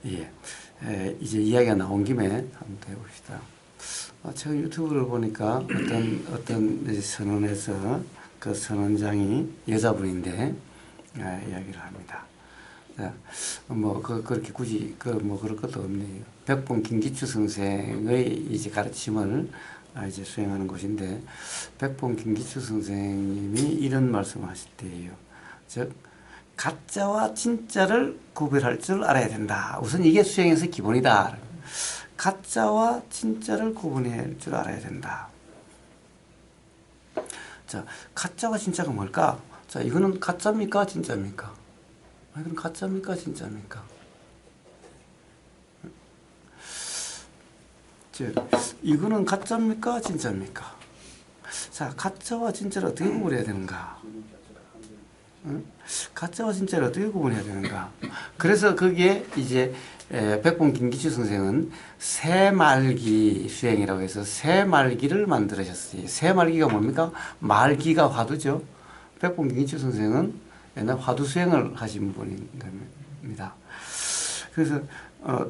예. 이제 이야기가 나온 김에 한번 더 해봅시다. 최근 유튜브를 보니까 어떤 선언에서 그 선언장이 여자분인데 이야기를 합니다. 그렇게 굳이 그럴 것도 없네요. 백봉 김기추 선생의 이제 가르침을 이제 수행하는 곳인데, 백봉 김기추 선생님이 이런 말씀을 하실 때예요. 즉, 가짜와 진짜를 구별할 줄 알아야 된다. 우선 이게 수행에서 기본이다. 가짜와 진짜를 구분할 줄 알아야 된다. 자, 가짜와 진짜가 뭘까? 자, 이거는 가짜입니까? 진짜입니까? 이건 가짜입니까? 진짜입니까? 이거는 가짜입니까? 진짜입니까? 자, 가짜와 진짜를 어떻게 구분해야 되는가? 가짜와 진짜를 어떻게 구분해야 되는가? 그래서 거기에 이제 백봉 김기추 선생은 새말기 수행이라고 해서 새말기를 만들으셨어요. 새말기가 뭡니까? 말기가 화두죠. 백봉 김기추 선생은 옛날 화두 수행을 하신 분인 겁니다. 그래서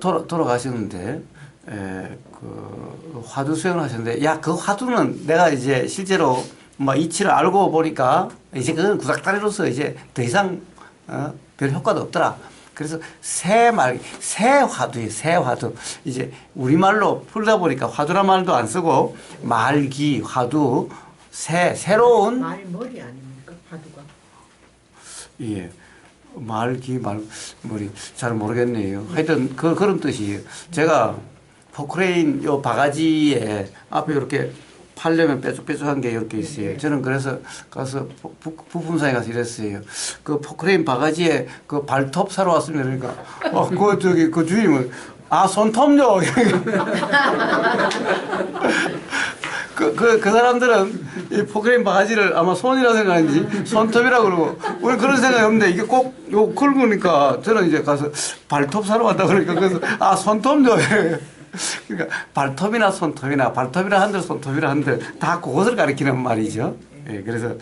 돌아가셨는데 그 화두 수행을 하셨는데, 야, 그 화두는 내가 이제 실제로 이치를 알고 보니까 이제 그건 구닥다리로서 이제 더 이상 별 효과도 없더라. 그래서 새 화두예요. 새 화두. 이제 우리말로 풀다 보니까 화두란 말도 안 쓰고 말기, 화두, 새로운 말머리 아닙니까? 화두가. 예. 말머리 잘 모르겠네요. 하여튼 그런 뜻이에요. 제가 포크레인 요 바가지에 앞에 이렇게 팔려면 뾰족뾰족한 게 이렇게 있어요. 저는 그래서 가서 부품사에 가서 이랬어요. 그 포크레인 바가지에 그 발톱 사러 왔습니다. 그러니까 그 주임은 손톱요. 그 사람들은 이 포크레인 바가지를 아마 손이라 생각하는지 손톱이라고 그러고, 우리 그런 생각이 없는데 이게 꼭 요 긁으니까 저는 이제 가서 발톱 사러 왔다 그러니까 그래서 손톱요. 그러니까 발톱이나 손톱이나 발톱이라 한들 손톱이라 한들 다 그것을 가리키는 말이죠. 예, 그래서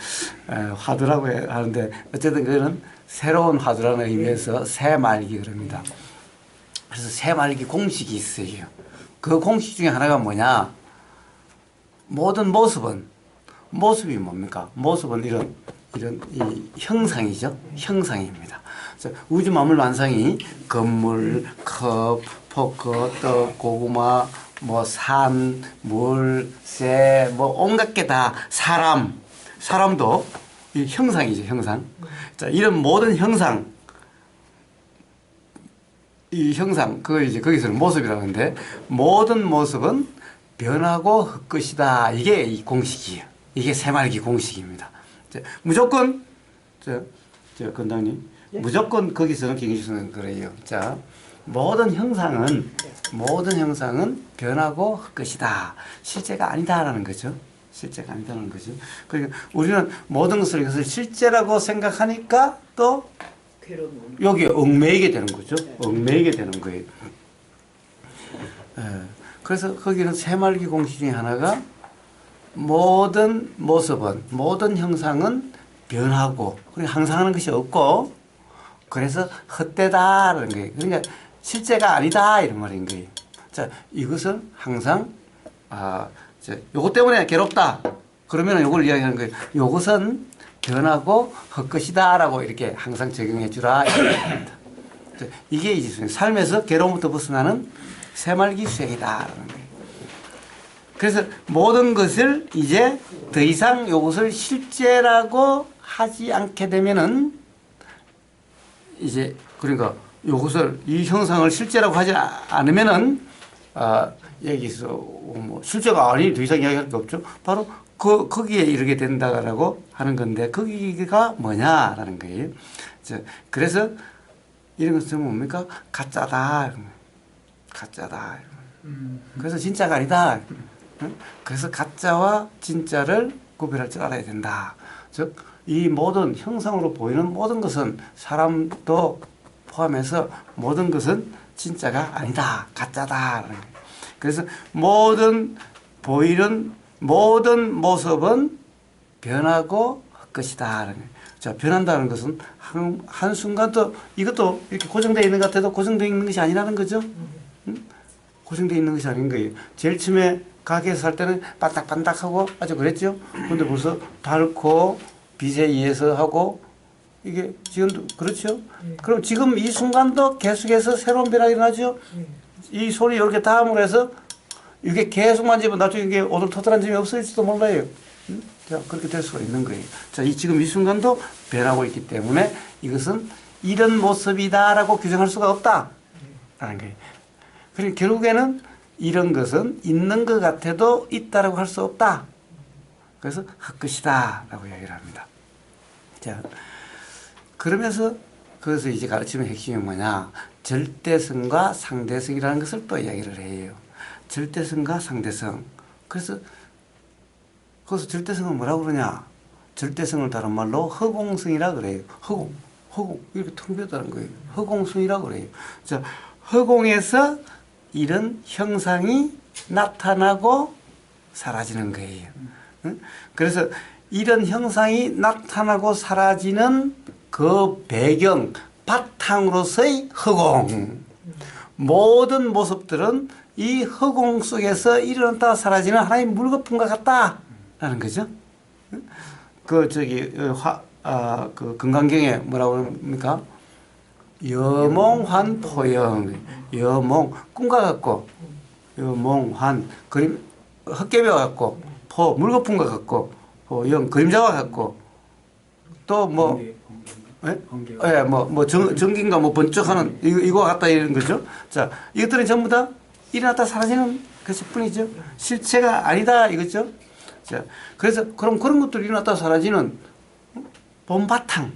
화두라고 하는데 어쨌든 그거는 새로운 화두라는 의미에서 새말기 그럽니다. 그래서 새말기 공식이 있어요. 그 공식 중에 하나가 뭐냐? 모든 모습이 뭡니까? 모습은 이런 이 형상이죠. 형상입니다. 우주 만물 만상이 건물, 컵, 포크, 떡, 고구마, 산, 물, 새, 온갖 게 다 사람도 이 형상이죠, 형상. 자, 이런 모든 형상, 그거 이제 거기서는 모습이라고 하는데, 모든 모습은 변하고 헛것이다. 이게 이 공식이에요. 이게 새말기 공식입니다. 자, 무조건, 건당님, 무조건 거기서는 김기추 선생은 그래요. 자, 모든 형상은 변하고 헛것이다. 실제가 아니다라는 거죠. 실제가 아니다라는 거죠. 그러니까 우리는 모든 것을 이것을 실제라고 생각하니까 또 여기에 얽매이게 되는 거죠. 얽매이게 되는 거예요. 그래서 거기는 새말기 공식 중에 하나가 모든 모습은, 모든 형상은 변하고, 그리고 항상 하는 것이 없고, 그래서 헛되다라는 거예요. 그러니까 실제가 아니다 이런 말인 거예요. 자, 이것은 항상 요것 때문에 괴롭다. 그러면 요걸 이야기하는 거예요. 요것은 변하고 헛것이다라고 이렇게 항상 적용해 주라. 이게 이제 삶에서 괴로움부터 벗어나는 새말기 수행이다라는 거예요. 그래서 모든 것을 이제 더 이상 요것을 실제라고 하지 않게 되면은 이제 그러니까 요것을 이 형상을 실제라고 하지 않으면은 여기서 실제가 아니 더 이상 이야기할 게 없죠. 바로 거기에 이르게 된다라고 하는 건데 거기가 뭐냐라는 거예요. 그래서 이런 것은 뭡니까? 가짜다. 가짜다. 그래서 진짜가 아니다. 그래서 가짜와 진짜를 구별할 줄 알아야 된다. 즉, 이 모든 형상으로 보이는 모든 것은 사람도 포함해서 모든 것은 진짜가 아니다. 가짜다. 그래서 보이는 모든 모습은 변하고 헛것이다. 자, 변한다는 것은 한순간도 이것도 이렇게 고정되어 있는 것 같아도 고정되어 있는 것이 아니라는 거죠. 응? 고정되어 있는 것이 아닌 거예요. 제일 처음에 가게에서 살 때는 반딱반딱하고 아주 그랬죠. 그런데 벌써 닳고 빛에 의해서 하고 이게 지금도 그렇죠. 그럼 지금 이 순간도 계속해서 새로운 변화가 일어나죠. 이 손이 이렇게 닿음으로 해서 이게 계속 만지면 나중에 이게 오돌토돌한 점이 없어질지도 몰라요. 응? 자, 그렇게 될 수가 있는 거예요. 자, 지금 이 순간도 변하고 있기 때문에 이것은 이런 모습이다라고 규정할 수가 없다라는 거예요. 그러니까 결국에는 이런 것은 있는 것 같아도 있다라고 할 수 없다. 그래서 헛것이다라고 이야기를 합니다. 자, 그러면서 그래서 이제 가르치는 핵심이 뭐냐? 절대성과 상대성이라는 것을 또 이야기를 해요. 절대성과 상대성. 그래서 거기서 절대성은 뭐라고 그러냐? 절대성을 다른 말로 허공성이라 그래요. 허공. 이렇게 텅 비었다는 거예요. 허공성이라고 그래요. 자, 허공에서 이런 형상이 나타나고 사라지는 거예요. 응? 그래서 이런 형상이 나타나고 사라지는 그 배경, 바탕으로서의 허공. 모든 모습들은 이 허공 속에서 일어났다 사라지는 하나의 물거품과 같다라는 거죠. 그 그 금강경에 뭐라고 합니까? 여몽환포영. 여몽 꿈과 같고, 여몽환 그림 헛개비와 같고, 포 물거품과 같고, 포영 그림자와 같고, 또 뭐 예, 뭐 전기인가 뭐 번쩍하는 이거와 같다 이런 거죠. 자, 이것들은 전부 다 일어났다 사라지는 것일 뿐이죠. 실체가 아니다 이거죠. 자, 그래서 그럼 그런 것들이 일어났다 사라지는 본바탕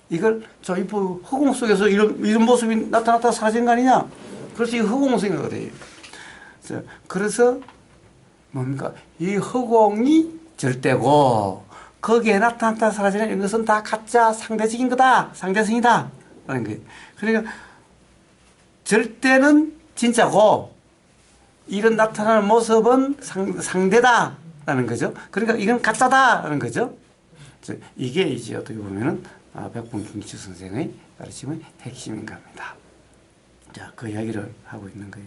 이걸 저 이 허공 속에서 이런 모습이 나타났다 사라지는 거 아니냐? 그래서 이 허공성이 그래요. 자, 그래서 뭡니까? 이 허공이 절대고 거기에 나타났다 사라지는 이것은 다 가짜 상대적인 거다. 상대성이다. 라는 거예요. 그러니까 절대는 진짜고 이런 나타나는 모습은 상대다. 라는 거죠. 그러니까 이건 가짜다. 라는 거죠. 이게 이제 어떻게 보면은 백분 김치 선생의 가르침의 핵심인 겁니다. 자, 그 이야기를 하고 있는 거예요.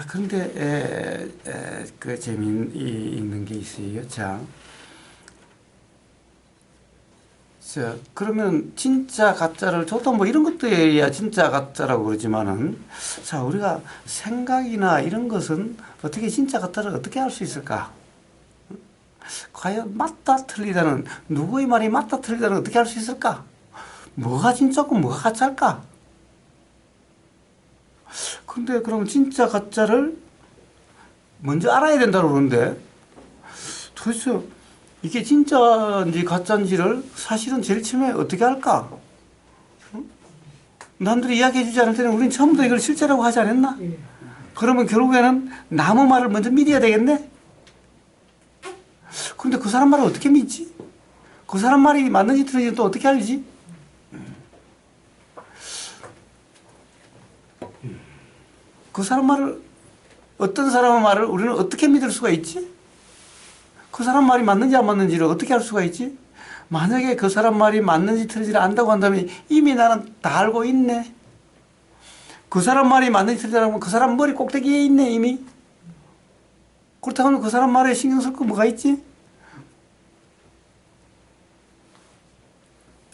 그런데 그 재미있는 게 있어요. 자, 그러면 진짜 가짜를 저도 뭐 이런 것들이야 진짜 가짜라고 그러지만은 자, 우리가 생각이나 이런 것은 어떻게 진짜 가짜를 어떻게 할 수 있을까? 과연 맞다 틀리다는 누구의 말이 맞다 틀리다는 어떻게 할 수 있을까? 뭐가 진짜고 뭐가 가짜일까? 근데 그럼 진짜 가짜를 먼저 알아야 된다고 그러는데 도대체 이게 진짜인지 가짜인지를 사실은 제일 처음에 어떻게 할까? 남들이 이야기해 주지 않을 때는 우리는 처음부터 이걸 실제라고 하지 않았나? 그러면 결국에는 남의 말을 먼저 믿어야 되겠네? 근데 그 사람 말을 어떻게 믿지? 그 사람 말이 맞는지 틀린지 또 어떻게 알지? 그 사람 말을, 어떤 사람의 말을 우리는 어떻게 믿을 수가 있지? 그 사람 말이 맞는지 안 맞는지를 어떻게 알 수가 있지? 만약에 그 사람 말이 맞는지 틀린지를 안다고 한다면 이미 나는 다 알고 있네. 그 사람 말이 맞는지 틀린다면 그 사람 머리 꼭대기에 있네 이미. 그렇다면 그 사람 말에 신경 쓸 거 뭐가 있지?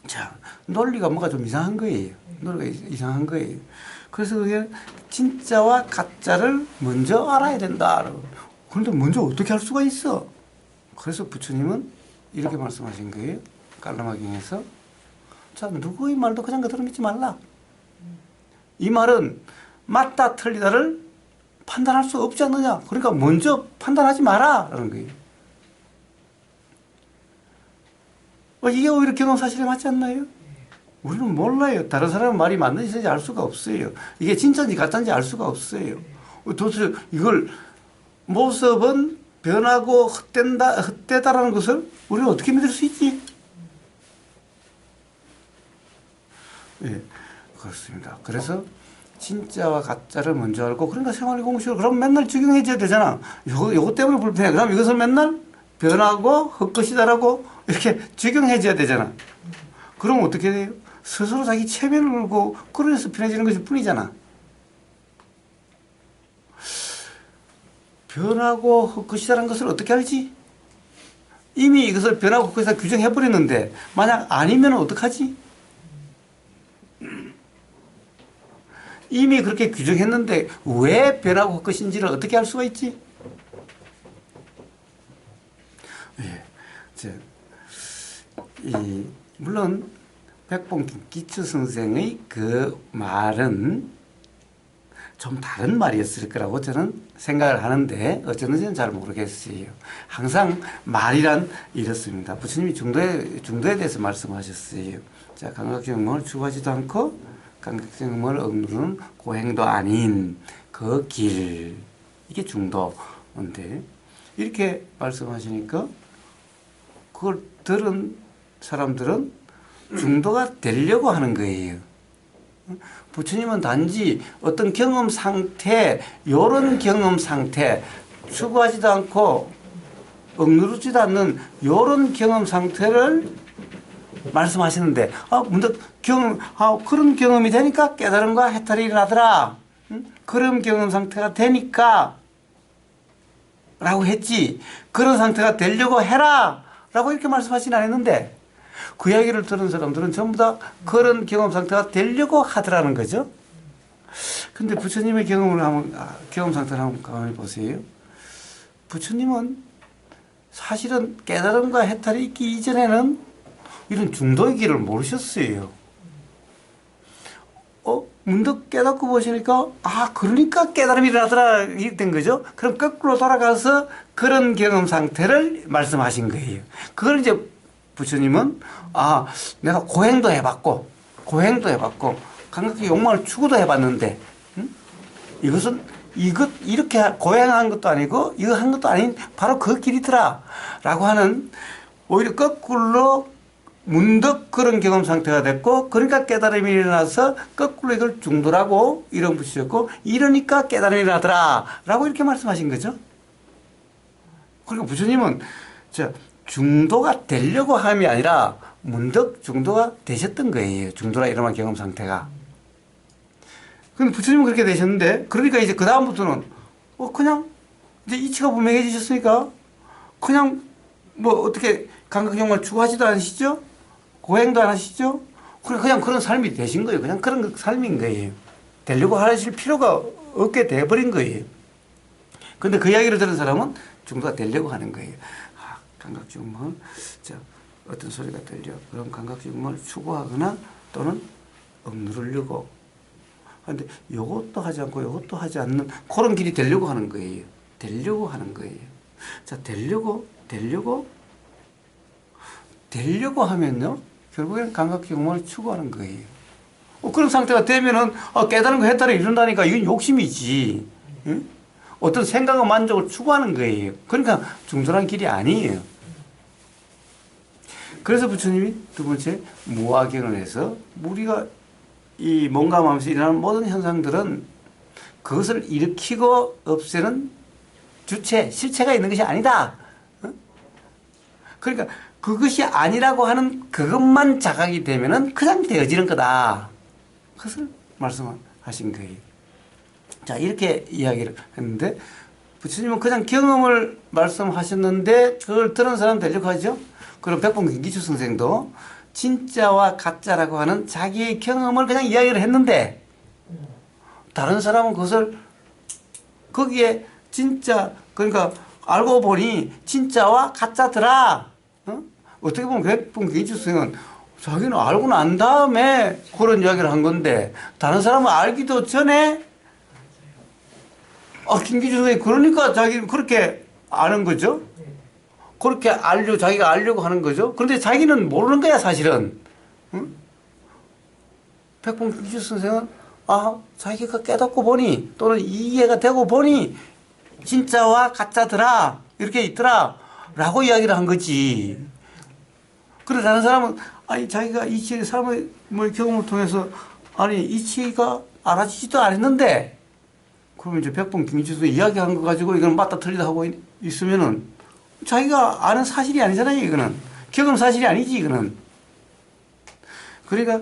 자, 논리가 뭐가 좀 이상한 거예요. 논리가 이상한 거예요. 그래서 그게 진짜와 가짜를 먼저 알아야 된다. 그런데 먼저 어떻게 할 수가 있어? 그래서 부처님은 이렇게 말씀하신 거예요. 깔라마경에서. 자, 누구의 말도 그냥 그대로 믿지 말라. 이 말은 맞다 틀리다를 판단할 수 없지 않느냐. 그러니까 먼저 판단하지 마라. 라는 거예요. 이게 오히려 경험사실에 맞지 않나요? 우리는 몰라요. 다른 사람의 말이 맞는지 알 수가 없어요. 이게 진짜인지 가짜인지 알 수가 없어요. 도대체 이걸 모습은 변하고 헛되다라는 것을 우리는 어떻게 믿을 수 있지? 예, 그렇습니다. 그래서 진짜와 가짜를 먼저 알고 그러니까 생활의 공식을 그럼 맨날 적용해줘야 되잖아. 요거 때문에 불편해. 그럼 이것을 맨날 변하고 헛것이다라고 이렇게 적용해줘야 되잖아. 그럼 어떻게 돼요? 스스로 자기 체면을 걸고 그래서 편해지는 것일 뿐이잖아. 변하고 헛것이라는 것을 어떻게 알지? 이미 이것을 변하고 헛것이다 규정해버렸는데 만약 아니면 어떡하지? 이미 그렇게 규정했는데 왜 변하고 헛것인지를 어떻게 알 수가 있지? 예, 물론 백봉 기추 선생의 그 말은 좀 다른 말이었을 거라고 저는 생각을 하는데 어쩌는지는 잘 모르겠어요. 항상 말이란 이렇습니다. 부처님이 중도에 대해서 말씀하셨어요. 자, 감각경험을 추구하지도 않고 감각경험을 억누르는 고행도 아닌 그 길, 이게 중도인데 이렇게 말씀하시니까 그걸 들은 사람들은 중도가 되려고 하는 거예요. 부처님은 단지 어떤 경험 상태, 요런 경험 상태, 추구하지도 않고 억누르지도 않는 요런 경험 상태를 말씀하시는데, 문득 그런 경험이 되니까 깨달음과 해탈이 일어나더라. 그런 경험 상태가 되니까 라고 했지, 그런 상태가 되려고 해라 라고 이렇게 말씀하시진 않았는데, 그 이야기를 들은 사람들은 전부 다 그런 경험 상태가 되려고 하더라는 거죠. 근데 부처님의 경험 상태를 한번 가만히 보세요. 부처님은 사실은 깨달음과 해탈이 있기 이전에는 이런 중도의 길을 모르셨어요. 문득 깨닫고 보시니까, 그러니까 깨달음이 일어나더라, 이렇게 된 거죠. 그럼 거꾸로 돌아가서 그런 경험 상태를 말씀하신 거예요. 그걸 이제 부처님은, 내가 고행도 해봤고, 감각의 욕망을 추구도 해봤는데, 이렇게 고행한 것도 아니고, 이거 한 것도 아닌, 바로 그 길이더라. 라고 하는, 오히려 거꾸로 문득 그런 경험 상태가 됐고, 그러니까 깨달음이 일어나서 거꾸로 이걸 중도라고 이름 붙이셨고, 이러니까 깨달음이 일어나더라. 라고 이렇게 말씀하신 거죠. 그러니까 부처님은, 중도가 되려고 함이 아니라 문득 중도가 되셨던 거예요. 중도라 이름한 경험 상태가. 근데 부처님은 그렇게 되셨는데, 그러니까 이제 그다음부터는, 그냥, 이제 이치가 분명해지셨으니까, 그냥, 어떻게 감각경험을 추구하지도 않으시죠? 고행도 안 하시죠? 그냥 그런 삶이 되신 거예요. 그냥 그런 삶인 거예요. 되려고 하실 필요가 없게 돼버린 거예요. 근데 그 이야기를 들은 사람은 중도가 되려고 하는 거예요. 감각경험을, 어떤 소리가 들려. 그럼 감각경험을 추구하거나 또는 억누르려고. 근데 요것도 하지 않고 요것도 하지 않는 그런 길이 되려고 하는 거예요. 되려고 하는 거예요. 되려고 하면요, 결국에는 감각경험을 추구하는 거예요. 그런 상태가 되면은, 깨달은 거 해탈이 이룬다니까 이건 욕심이지. 응? 어떤 생각과 만족을 추구하는 거예요. 그러니까 중도란 길이 아니에요. 그래서 부처님이 두 번째 무아경을 해서 우리가 이 몸감하면서 일어나는 모든 현상들은 그것을 일으키고 없애는 주체, 실체가 있는 것이 아니다. 그러니까 그것이 아니라고 하는 그것만 자각이 되면은 그냥 되어지는 거다. 그것을 말씀하신 거예요. 자, 이렇게 이야기를 했는데, 부처님은 그냥 경험을 말씀하셨는데, 그걸 들은 사람 되려고 하죠? 그럼 백봉기추 선생도 진짜와 가짜라고 하는 자기의 경험을 그냥 이야기를 했는데, 다른 사람은 그것을 거기에 진짜, 그러니까 알고 보니 진짜와 가짜더라. 어떻게 보면 백봉기추 선생은 자기는 알고 난 다음에 그런 이야기를 한 건데, 다른 사람은 알기도 전에 김기주 선생님, 그러니까 자기는 그렇게 아는 거죠? 그렇게 자기가 알려고 하는 거죠? 그런데 자기는 모르는 거야, 사실은. 응? 백봉기주 선생은, 자기가 깨닫고 보니, 또는 이해가 되고 보니, 진짜와 가짜더라, 이렇게 있더라, 라고 이야기를 한 거지. 그런데 다른 사람은, 자기가 이치의 삶의 경험을 통해서, 이치가 알아지지도 않았는데, 그러면 이제 백봉 김기주도 이야기한 거 가지고 이건 맞다 틀리다 하고 있으면은 자기가 아는 사실이 아니잖아요, 이거는. 경험 사실이 아니지 이거는. 그러니까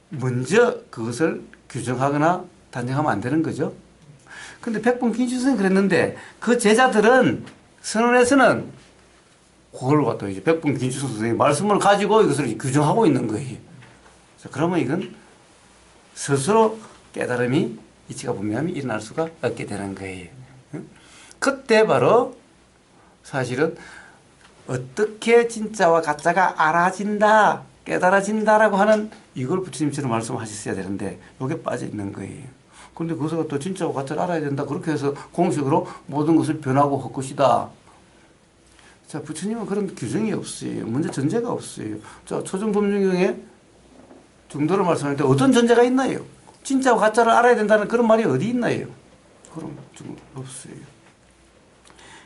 먼저 그것을 규정하거나 단정하면 안 되는 거죠. 근데 백범 김치선생이 그랬는데 그 제자들은 선언에서는 그걸 갖다 이제 백범 김치선 선생의 말씀을 가지고 이것을 규정하고 있는 거예요. 그러면 이건 스스로 깨달음이 이치가 분명함이 일어날 수가 없게 되는 거예요. 그때 바로 사실은 어떻게 진짜와 가짜가 알아진다, 깨달아진다라고 하는 이걸 부처님처럼 말씀하셨어야 되는데 이게 빠져 있는 거예요. 그런데 그것을 또 진짜와 가짜를 알아야 된다. 그렇게 해서 공식으로 모든 것을 변하고 할 것이다. 자, 부처님은 그런 규정이 없어요. 먼저 전제가 없어요. 자, 초전법륜경에 중도를 말씀할 때 어떤 전제가 있나요? 진짜와 가짜를 알아야 된다는 그런 말이 어디 있나요? 그럼 좀 없어요.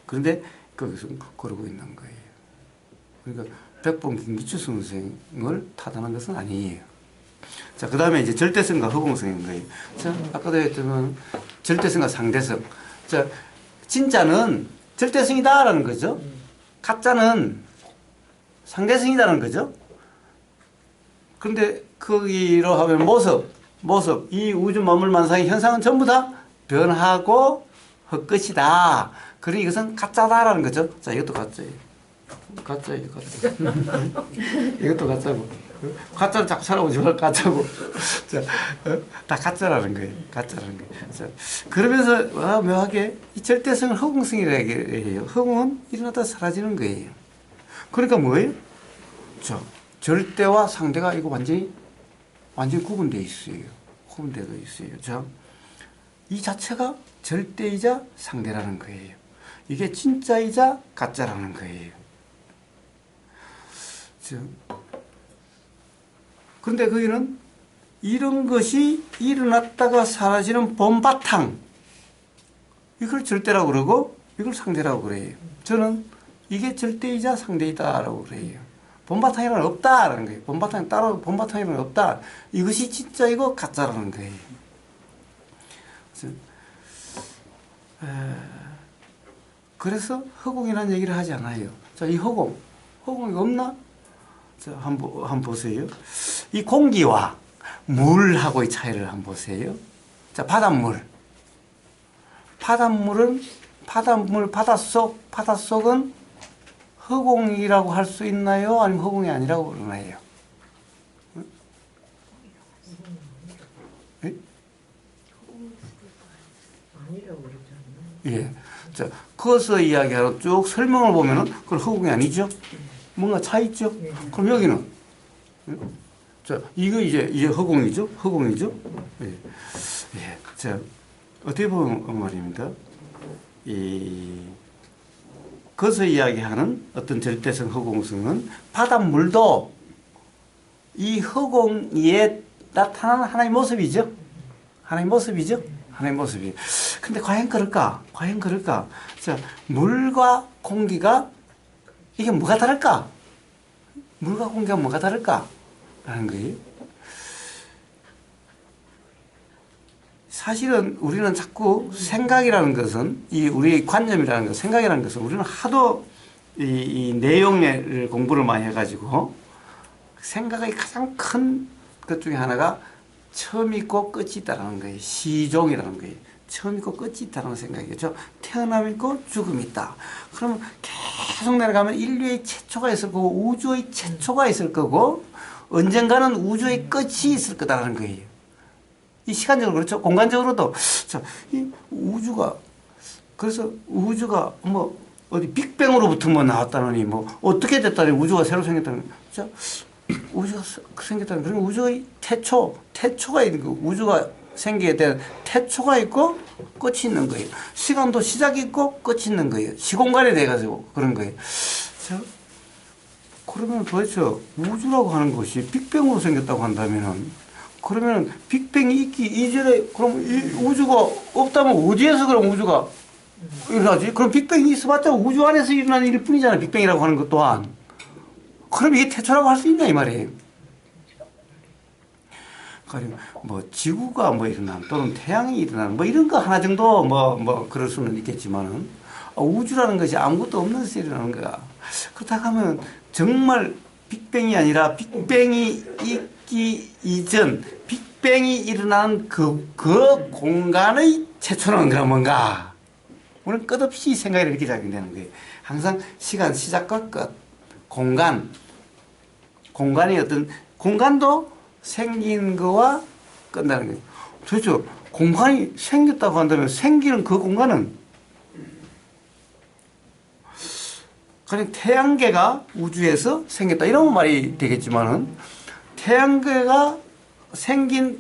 그런데 거기서 그러고 있는 거예요. 그러니까 백범 김기춘 선생을 타단한 것은 아니에요. 자, 그 다음에 이제 절대성과 허공성인 거예요. 자, 아까도 했지만 절대성과 상대성. 자, 진짜는 절대성이다라는 거죠. 가짜는 상대성이다라는 거죠. 그런데 거기로 하면 모습, 이 우주 만물 만상의 현상은 전부 다 변하고 헛것이다. 그러니 이것은 가짜다라는 거죠. 자, 이것도 가짜예요. 가짜예요, 가짜. 이것도 가짜고. 가짜를 자꾸 찾아보지 말고 가짜고. 자, 다 가짜라는 거예요. 가짜라는 거예요. 자, 그러면서 묘하게 이 절대성을 허공성이라고 해요. 허공은 일어났다 사라지는 거예요. 그러니까 뭐예요? 자, 절대와 상대가 이거 완전히 구분되어 있어요. 구분되어 있어요. 자, 이 자체가 절대이자 상대라는 거예요. 이게 진짜이자 가짜라는 거예요. 그런데 거기는 이런 것이 일어났다가 사라지는 본바탕, 이걸 절대라고 그러고 이걸 상대라고 그래요. 저는 이게 절대이자 상대이다라고 그래요. 본바탕이란 없다라는 거예요. 본바탕이 따로 본바탕이란 없다. 이것이 진짜이고 가짜라는 거예요. 그래서 허공이라는 얘기를 하지 않아요. 자, 이 허공이 없나? 자, 한번 보세요. 이 공기와 물하고의 차이를 한번 보세요. 자, 바닷물은 바닷속은 허공이라고 할 수 있나요? 아니면 허공이 아니라고 그러나요? 네? 아니라고 그러지 않나요? 예. 자, 커서 이야기하러 쭉 설명을 보면은 그건 허공이 아니죠? 뭔가 차 있죠? 그럼 여기는? 자, 이거 이제 허공이죠? 허공이죠? 예. 예. 자, 어떻게 보면 말입니다. 거기서 이야기하는 어떤 절대성, 허공성은 바닷물도 이 허공에 나타나는 하나의 모습이죠? 하나의 모습이죠? 하나의 모습이. 근데 과연 그럴까? 자, 물과 공기가 이게 뭐가 다를까? 물과 공기가 뭐가 다를까? 라는 거예요. 사실은 우리는 자꾸 생각이라는 것은, 우리의 관념이라는 것, 생각이라는 것은 우리는 하도 이 내용을 공부를 많이 해가지고 생각의 가장 큰 것 중에 하나가 처음 있고 끝이 있다는 거예요. 시종이라는 거예요. 처음 있고 끝이 있다는 생각이죠. 태어남이 있고 죽음이 있다. 그러면 계속 내려가면 인류의 최초가 있을 거고 우주의 최초가 있을 거고 언젠가는 우주의 끝이 있을 거다라는 거예요. 이 시간적으로 그렇죠. 공간적으로도 자, 이 우주가 그래서 우주가 뭐 어디 빅뱅으로부터 뭐 나왔다느니 뭐 어떻게 됐다니 우주가 새로 생겼다는 자 우주가 생겼다는 그런 우주의 태초가 있는 거 우주가 생기게 된 태초가 있고 끝이 있는 거예요. 시간도 시작이 있고 끝이 있는 거예요. 시공간에 대해 가지고 그런 거예요. 자, 그러면 도대체 우주라고 하는 것이 빅뱅으로 생겼다고 한다면은 그러면 빅뱅이 있기 이전에 그럼 이 우주가 없다면 어디에서 그럼 우주가 일어나지? 그럼 빅뱅이 있어봤자 우주 안에서 일어나는 일일 뿐이잖아. 빅뱅이라고 하는 것 또한. 그럼 이게 태초라고 할 수 있냐 이 말이에요. 뭐 지구가 뭐 일어나는 또는 태양이 일어나는 뭐 이런 거 하나 정도 뭐 그럴 수는 있겠지만은 우주라는 것이 아무것도 없는 데서 일어나는 거야. 그렇다고 하면 정말 빅뱅이 아니라 빅뱅이 있기 이전 빅뱅이 일어난 그 공간의 최초는 그럼 뭔가? 우리는 끝없이 생각이 이렇게 작용되는 거예요. 항상 시간 시작과 끝, 공간이 어떤 공간도 생긴 거와 끝나는 거예요. 도대체 공간이 생겼다고 한다면 생기는 그 공간은 그냥 태양계가 우주에서 생겼다 이런 말이 되겠지만은 태양계가 생긴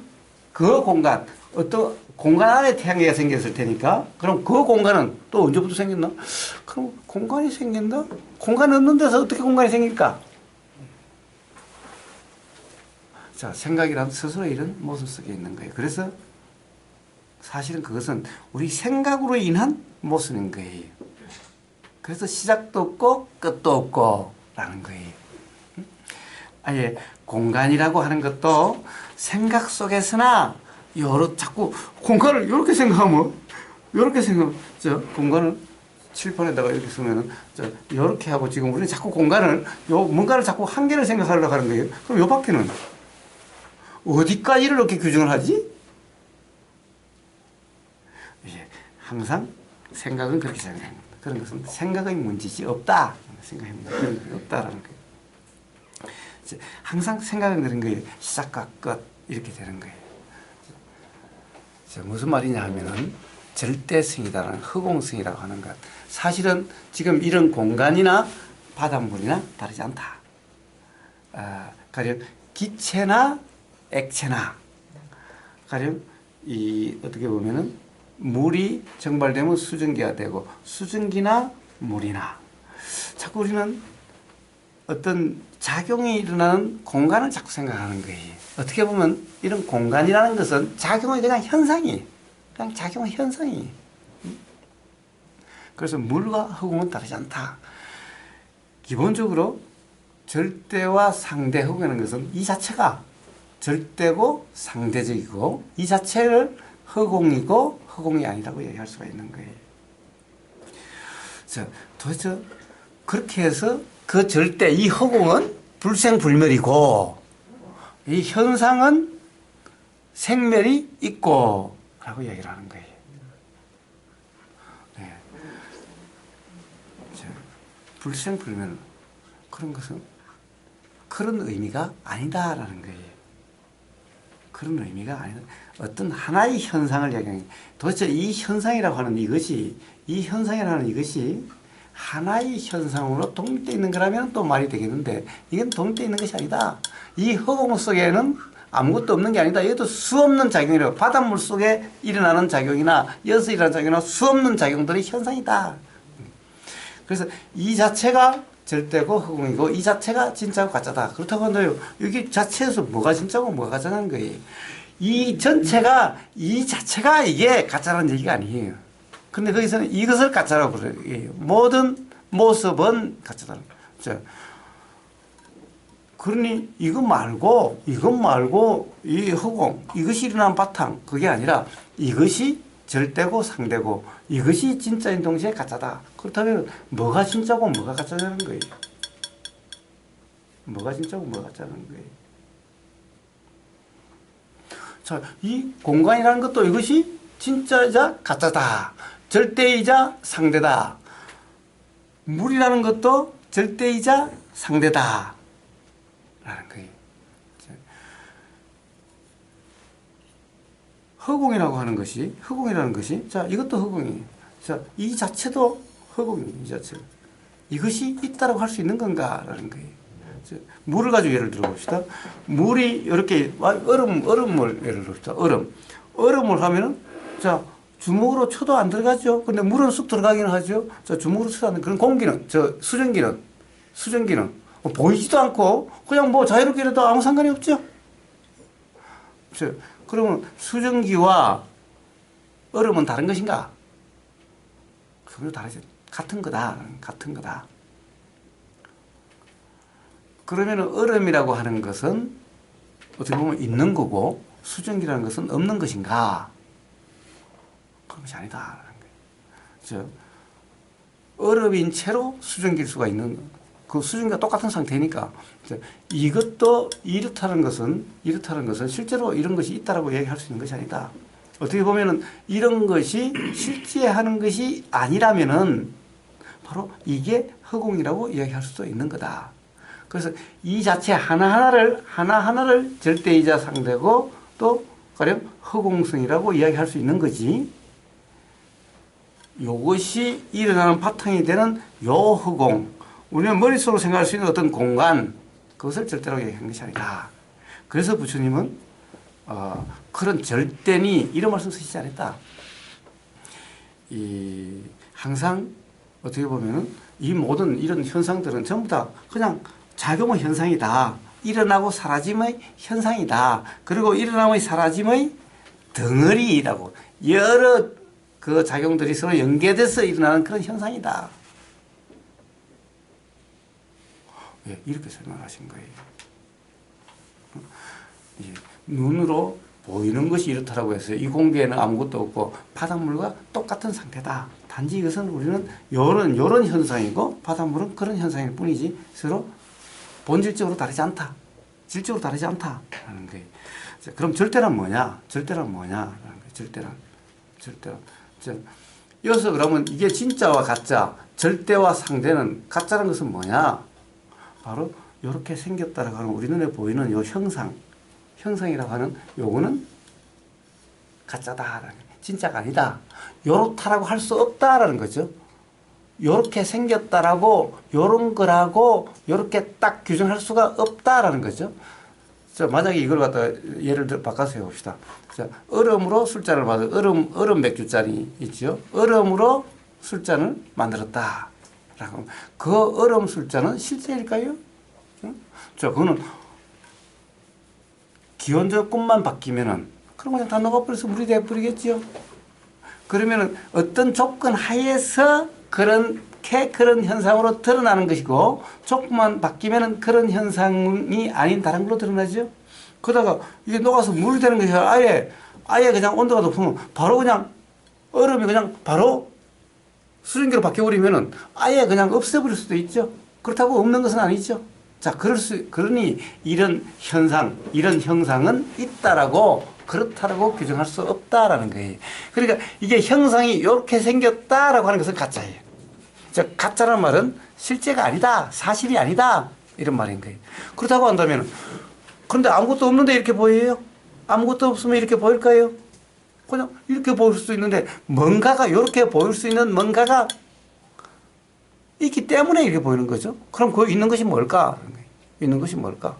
그 공간 어떤 공간 안에 태양계가 생겼을 테니까 그럼 그 공간은 또 언제부터 생겼나? 그럼 공간이 생긴다? 공간이 없는 데서 어떻게 공간이 생길까? 자, 생각이란 스스로 이런 모습 속에 있는 거예요. 그래서 사실은 그것은 우리 생각으로 인한 모습인 거예요. 그래서 시작도 없고 끝도 없고 라는 거예요. 아예 공간이라고 하는 것도 생각 속에서나 자꾸 공간을 이렇게 생각하면 공간을 칠판에다가 이렇게 쓰면은 이렇게 하고 지금 우리는 자꾸 공간을 뭔가를 자꾸 한 개를 생각하려고 하는 거예요. 그럼 요 밖에는 어디까지를 이렇게 규정을 하지? 항상 생각은 그렇게 생각합니다. 그런 것은 생각의 문제지 없다. 생각합니다. 그런 게 없다라는 거예요. 항상 생각은 그런 거예요. 시작과 끝 이렇게 되는 거예요. 무슨 말이냐 하면은 절대성이다라는 허공성이라고 하는 것. 사실은 지금 이런 공간이나 바닷물이나 다르지 않다. 가령 기체나 액체나 가령 어떻게 보면은 물이 증발되면 수증기가 되고 수증기나 물이나 자꾸 우리는 어떤 작용이 일어나는 공간을 자꾸 생각하는 거예요. 어떻게 보면 이런 공간이라는 것은 작용의 그냥 현상이 그냥 작용의 현상이 그래서 물과 허공은 다르지 않다. 기본적으로 절대와 상대 허공이라는 것은 이 자체가 절대고 상대적이고 이 자체를 허공이고 허공이 아니라고 얘기할 수가 있는 거예요. 도대체 그렇게 해서 그 절대 이 허공은 불생불멸이고 이 현상은 생멸이 있고 라고 얘기를 하는 거예요. 네. 불생불멸 그런 것은 그런 의미가 아니다라는 거예요. 그런 의미가 아니다. 어떤 하나의 현상을 얘기하는 도대체 이 현상이라고 하는 이것이 하나의 현상으로 독립되어 있는 거라면 또 말이 되겠는데 이건 독립되어 있는 것이 아니다. 이 허공 속에는 아무것도 없는 게 아니다. 이것도 수없는 작용이라고 바닷물 속에 일어나는 작용이나 여기서 일어나는 작용이나 수없는 작용들이 현상이다. 그래서 이 자체가 절대고 허공이고 이 자체가 진짜고 가짜다. 그렇다고 한다요. 여기 자체에서 뭐가 진짜고 뭐가 가짜라는 거예요. 이 전체가 이 자체가 이게 가짜라는 얘기가 아니에요. 근데 거기서는 이것을 가짜라고 그래요. 모든 모습은 가짜다. 그러니 이것 말고 이 허공 이것이 일어난 바탕 그게 아니라 이것이 절대고 상대고 이것이 진짜인 동시에 가짜다. 그렇다면 뭐가 진짜고 뭐가 가짜냐는 거예요. 뭐가 진짜고 뭐가 가짜냐는 거예요. 자, 이 공간이라는 것도 이것이 진짜이자 가짜다. 절대이자 상대다. 물이라는 것도 절대이자 상대다. 라는 거예요. 허공이라고 하는 것이, 자, 이것도 허공이에요. 자, 이 자체도 허공이에요, 이 자체. 이것이 있다라고 할 수 있는 건가? 라는 거예요. 자, 물을 가지고 예를 들어 봅시다. 물이 이렇게, 얼음물 예를 들읍시다. 얼음을 하면은, 자, 주먹으로 쳐도 안 들어가죠. 근데 물은 쑥 들어가기는 하죠. 자, 주먹으로 쳐도 안 들어가는 그런 공기는, 수증기는 보이지도 않고 그냥 뭐 자유롭게 이래도 아무 상관이 없죠. 자, 그러면 수증기와 얼음은 다른 것인가? 전혀 다르지. 같은 거다. 그러면 얼음이라고 하는 것은 어떻게 보면 있는 거고 수증기라는 것은 없는 것인가? 그런 것이 아니다. 얼음인 채로 수증기일 수가 있는 그 수증기가 똑같은 상태니까 이것도 이렇다는 것은 실제로 이런 것이 있다라고 얘기할 수 있는 것이 아니다. 어떻게 보면은 이런 것이 실제 하는 것이 아니라면은 바로 이게 허공이라고 이야기할 수도 있는 거다. 그래서 이 자체 하나하나를 절대이자 상대고 또 가령 허공성이라고 이야기할 수 있는 거지. 요것이 일어나는 바탕이 되는 요 허공, 우리는 머릿속으로 생각할 수 있는 어떤 공간, 그것을 절대라고 얘기한 것이 아니다. 그래서 부처님은 그런 절대니 이런 말씀 쓰시지 않았다. 항상 어떻게 보면은 이 모든 이런 현상들은 전부 다 그냥 작용의 현상이다. 일어나고 사라짐의 현상이다. 그리고 일어남의 사라짐의 덩어리라고 여러 그 작용들이 서로 연계돼서 일어나는 그런 현상이다. 예, 이렇게 설명하신 거예요. 눈으로 보이는 것이 이렇다라고 해서 이 공기에는 아무것도 없고 바닷물과 똑같은 상태다. 단지 이것은 우리는 요런 현상이고 바닷물은 그런 현상일 뿐이지 서로 본질적으로 다르지 않다. 질적으로 다르지 않다. 하는 거예요. 자, 그럼 절대란 뭐냐? 절대란 뭐냐? 절대란. 여기서 그러면 이게 진짜와 가짜, 절대와 상대는 가짜라는 것은 뭐냐? 바로 이렇게 생겼다라고 하는 우리 눈에 보이는 요 형상이라고 하는 요거는 가짜다. 진짜가 아니다. 요렇다라고 할 수 없다라는 거죠. 요렇게 생겼다라고 요런 거라고 요렇게 딱 규정할 수가 없다라는 거죠. 자, 만약에 이걸 갖다 예를 들어 바꿔서 해봅시다. 자, 얼음으로 술잔을 얼음 맥주잔이 있죠. 얼음으로 술잔을 만들었다. 라고. 그 얼음 술잔은 실제일까요? 자, 그거는 기온 조건만 바뀌면은 그럼 그냥 다 녹아버려서 물이 돼버리겠죠. 그러면은 어떤 조건 하에서 그런 현상으로 드러나는 것이고 조건만 바뀌면은 그런 현상이 아닌 다른 걸로 드러나죠. 그러다가 이게 녹아서 물이 되는 것이 아예 그냥 온도가 높으면 바로 그냥 얼음이 그냥 바로 수증기로 바뀌어버리면은 아예 그냥 없애버릴 수도 있죠. 그렇다고 없는 것은 아니죠. 자, 그러니 이런 형상은 있다라고, 그렇다라고 규정할 수 없다라는 거예요. 그러니까 이게 형상이 이렇게 생겼다라고 하는 것은 가짜예요. 자, 가짜라는 말은 실제가 아니다, 사실이 아니다, 이런 말인 거예요. 그렇다고 한다면, 그런데 아무것도 없는데 이렇게 보여요? 아무것도 없으면 이렇게 보일까요? 그냥 이렇게 보일 수 있는데, 뭔가가, 이렇게 보일 수 있는 뭔가가 있기 때문에 이렇게 보이는 거죠. 그럼 그 있는 것이 뭘까? 있는 것이 뭘까?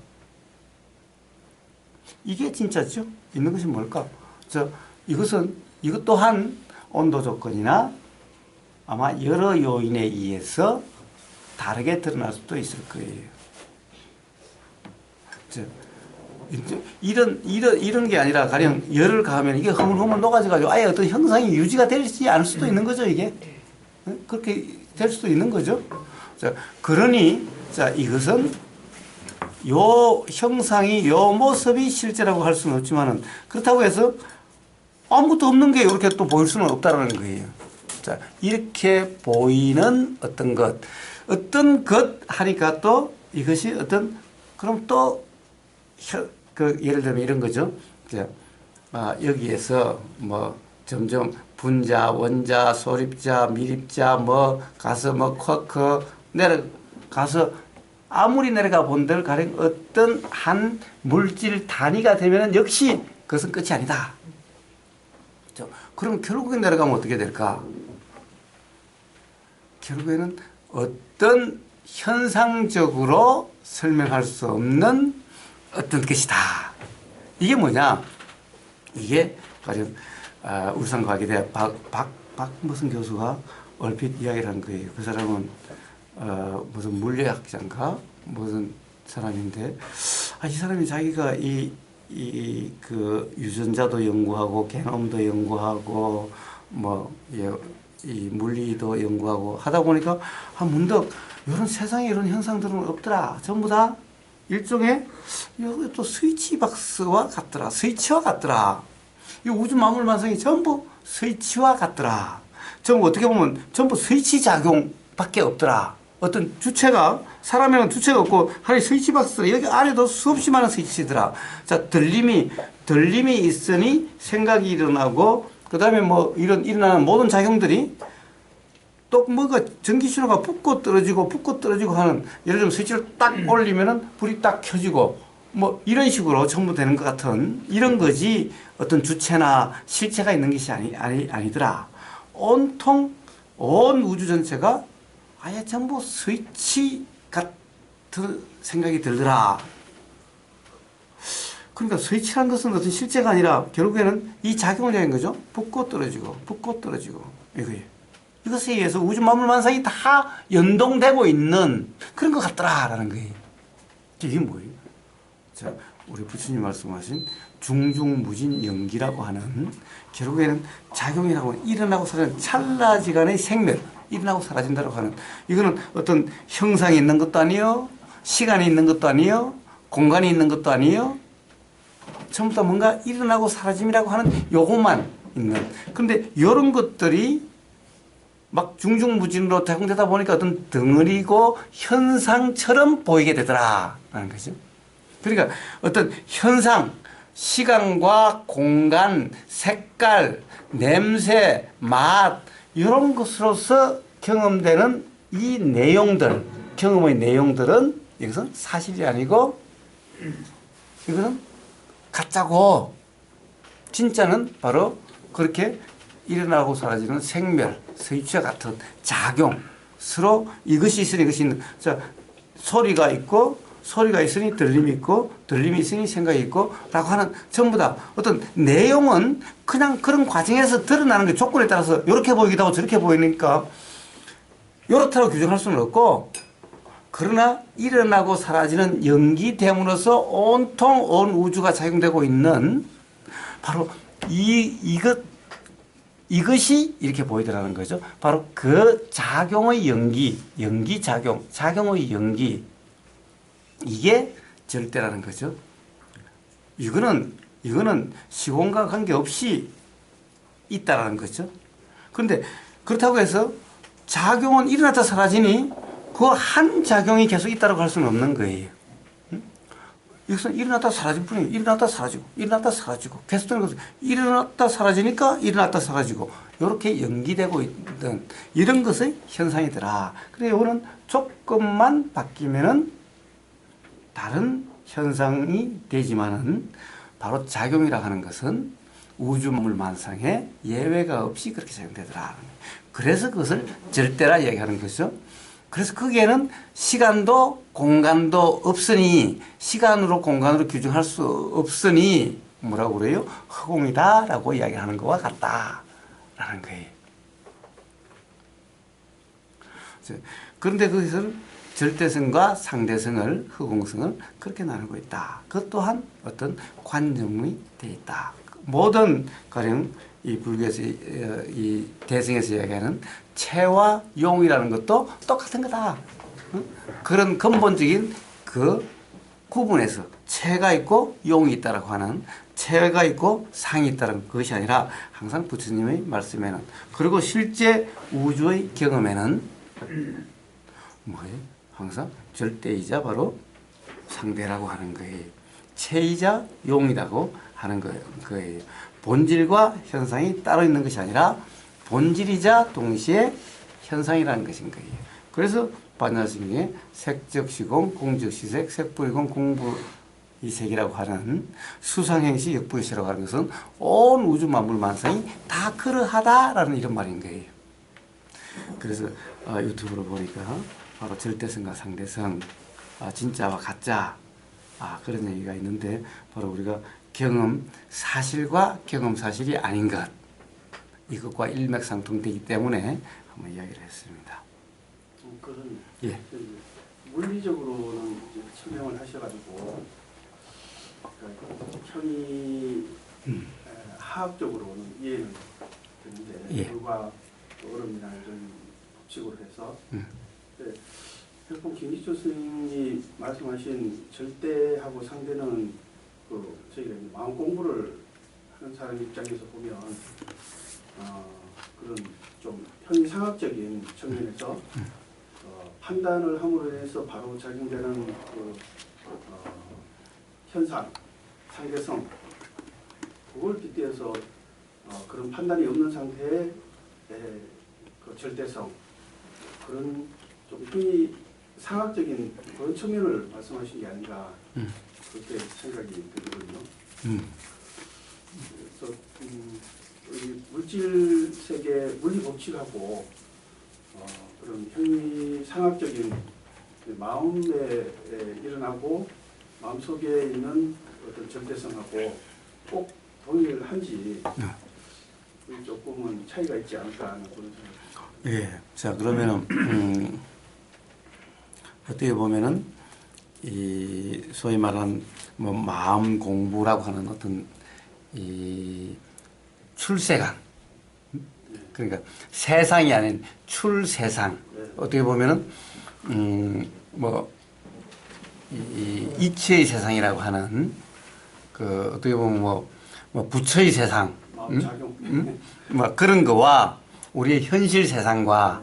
이게 진짜죠? 있는 것이 뭘까? 이것 또한 온도 조건이나 아마 여러 요인에 의해서 다르게 드러날 수도 있을 거예요. 이런 게 아니라 가령 열을 가하면 이게 흐물흐물 녹아져가지고 아예 어떤 형상이 유지가 되지 않을 수도 있는 거죠, 이게. 그렇게 될 수도 있는 거죠. 자, 그러니, 자, 이것은 요 형상이, 요 모습이 실제라고 할 수는 없지만은 그렇다고 해서 아무것도 없는 게 이렇게 또 보일 수는 없다라는 거예요. 자, 이렇게 보이는 어떤 것 하니까 또 이것이 그럼 또 예를 들면 이런 거죠. 여기에서 뭐 점점 분자, 원자, 소립자, 미립자, 가서 쿼크 내려가서 아무리 내려가 본들 가령 어떤 한 물질 단위가 되면 역시 그것은 끝이 아니다. 그럼 결국에 내려가면 어떻게 될까? 결국에는 어떤 현상적으로 설명할 수 없는 어떤 것이다. 이게 뭐냐? 이게 가령 울산과학의대 무슨 교수가 얼핏 이야기를 한 거예요. 그 사람은 무슨 물리학자인가 무슨 사람인데 이 사람이 자기가 그 유전자도 연구하고 게놈도 연구하고 이 물리도 연구하고 하다 보니까 문득 이런 세상에 이런 현상들은 없더라. 전부 다 일종의 또 스위치박스와 같더라. 스위치와 같더라. 이 우주 만물 만상이 전부 스위치와 같더라. 전부 어떻게 보면 전부 스위치 작용 밖에 없더라. 어떤 주체가, 사람에는 주체가 없고 하나의 스위치박스, 여기 안에도 수없이 많은 스위치더라. 자, 들림이 있으니 생각이 일어나고, 그 다음에 뭐 일어나는 모든 작용들이 또 뭐가 전기신호가 붙고 떨어지고 하는, 예를 들면 스위치를 딱 올리면은 불이 딱 켜지고 뭐 이런 식으로 전부 되는 것 같은 이런 거지, 어떤 주체나 실체가 있는 것이 아니더라. 온통 온 우주 전체가 아예 전부 스위치 같은 생각이 들더라. 그러니까 스위치라는 것은 어떤 실체가 아니라 결국에는 이 작용을 하는 거죠. 붙고 떨어지고 이거예요. 이것에 의해서 우주 만물 만상이 다 연동되고 있는 그런 것 같더라라는 거예요. 이게 뭐예요? 자, 우리 부처님 말씀하신 중중무진 연기라고 하는, 결국에는 작용이라고 일어나고 사라지는 찰나지간의 생멸, 일어나고 사라진다고 하는, 이거는 어떤 형상이 있는 것도 아니요, 시간이 있는 것도 아니요, 공간이 있는 것도 아니요, 전부 다 뭔가 일어나고 사라짐이라고 하는 요것만 있는. 그런데 이런 것들이 막 중중무진으로 작용되다 보니까 어떤 덩어리고 현상처럼 보이게 되더라라는 거죠. 그러니까 어떤 현상, 시간과 공간, 색깔, 냄새, 맛, 이런 것으로서 경험되는 이 내용들, 경험의 내용들은 이것은 사실이 아니고 이것은 가짜고, 진짜는 바로 그렇게 일어나고 사라지는 생멸, 스위치와 같은 작용, 서로 이것이 있으니 이것이 있는. 자, 소리가 있으니 들림이 있고, 들림이 있으니 생각이 있고, 라고 하는, 전부 다 어떤 내용은 그냥 그런 과정에서 드러나는 게 조건에 따라서 이렇게 보이기도 하고 저렇게 보이니까 이렇다고 규정할 수는 없고, 그러나 일어나고 사라지는 연기됨으로써 온통 온 우주가 작용되고 있는 바로 이것이 이렇게 보이더라는 거죠. 바로 그 작용의 작용의 연기. 이게 절대라는 거죠. 이거는 시공과 관계없이 있다라는 거죠. 그런데 그렇다고 해서 작용은 일어났다 사라지니 그 한 작용이 계속 있다고 할 수는 없는 거예요. 이것은 일어났다 사라질 뿐이에요. 일어났다 사라지고 계속되는 것은 일어났다 사라지니까 일어났다 사라지고 이렇게 연기되고 있던 이런 것의 현상이더라. 그래서 이거는 조금만 바뀌면은 다른 현상이 되지만은 바로 작용이라 하는 것은 우주물 만상에 예외가 없이 그렇게 작용되더라. 그래서 그것을 절대라 이야기하는 것이죠. 그래서 거기에는 시간도 공간도 없으니, 시간으로 공간으로 규정할 수 없으니 뭐라고 그래요? 허공이다라고 이야기하는 것과 같다라는 거예요. 그런데 거기서는 절대성과 상대성을, 허공성을 그렇게 나누고 있다. 그것 또한 어떤 관념이 되어 있다. 모든 가령 이 불교에서 이 대승에서 이야기하는 체와 용이라는 것도 똑같은 거다. 그런 근본적인 그 구분에서 체가 있고 용이 있다라고 하는, 체가 있고 상이 있다는 것이 아니라 항상 부처님의 말씀에는, 그리고 실제 우주의 경험에는 뭐예요? 항상 절대이자 바로 상대라고 하는 거예요. 체이자 용이라고 하는 거예요. 본질과 현상이 따로 있는 것이 아니라 본질이자 동시에 현상이라는 것인 거예요. 그래서 반야심경에 색적시공, 공적시색, 색불이공, 공부이색이라고 하는 수상행시, 역부이색이라고 하는 것은 온 우주 만물 만상이 다 그러하다라는 이런 말인 거예요. 그래서 유튜브로 보니까 바로 절대성과 상대성, 진짜와 가짜, 그런 얘기가 있는데, 바로 우리가 경험 사실과 경험 사실이 아닌 것, 이것과 일맥상통되기 때문에 한번 이야기를 했습니다. 그런 예. 물리적으로는 이제 설명을 하셔가지고, 그러니까 현이 화학적으로는 이해는 되는데, 예. 물과 얼음이나 이런 법칙으로 해서 결국 김기초 스님이 말씀하신 절대하고 상대는 저희가 마음 공부를 하는 사람 입장에서 보면 그런 좀 현상학적인 측면에서 판단을 함으로 인해서 바로 작용되는 그 현상, 상대성, 그걸 빗대어서 그런 판단이 없는 상태의 그 절대성, 그런 좀 흔히 상학적인 그런 측면을 말씀하신 게 아닌가 그렇게 생각이 들거든요. 그래서 이 물질 세계 물리 법칙하고 그런 현미 상학적인 마음에 일어나고 마음 속에 있는 어떤 절대성하고 꼭 동일한지 조금은 차이가 있지 않을까 하는 그런 생각입니다. 예. 자, 그러면은 어떻게 보면은 이 소위 말하는 뭐 마음 공부라고 하는 어떤 이 출세관, 그러니까 세상이 아닌 출세상, 어떻게 보면은 뭐 이 이치의 세상이라고 하는 그 어떻게 보면 뭐 부처의 세상, 마음 작용, 뭐 그런 거와 우리의 현실 세상과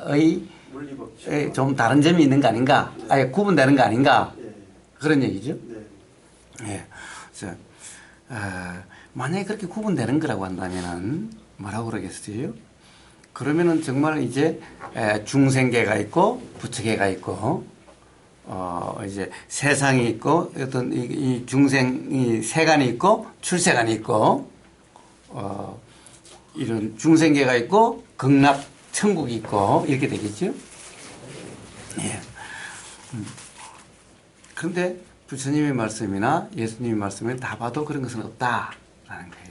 의 물리 법칙, 좀 다른 점이 있는 거 아닌가? 아예 구분되는 거 아닌가? 예, 그런 얘기죠. 네. 예. 그래서 만약에 그렇게 구분되는 거라고 한다면은 뭐라고 그러겠어요? 그러면은 정말 이제 중생계가 있고 부처계가 있고 이제 세상이 있고 어떤 이 중생이 세간이 있고 출세간이 있고 이런 중생계가 있고 극락 천국이 있고 이렇게 되겠죠. 예. 그런데 부처님의 말씀이나 예수님의 말씀을 다 봐도 그런 것은 없다라는 거예요.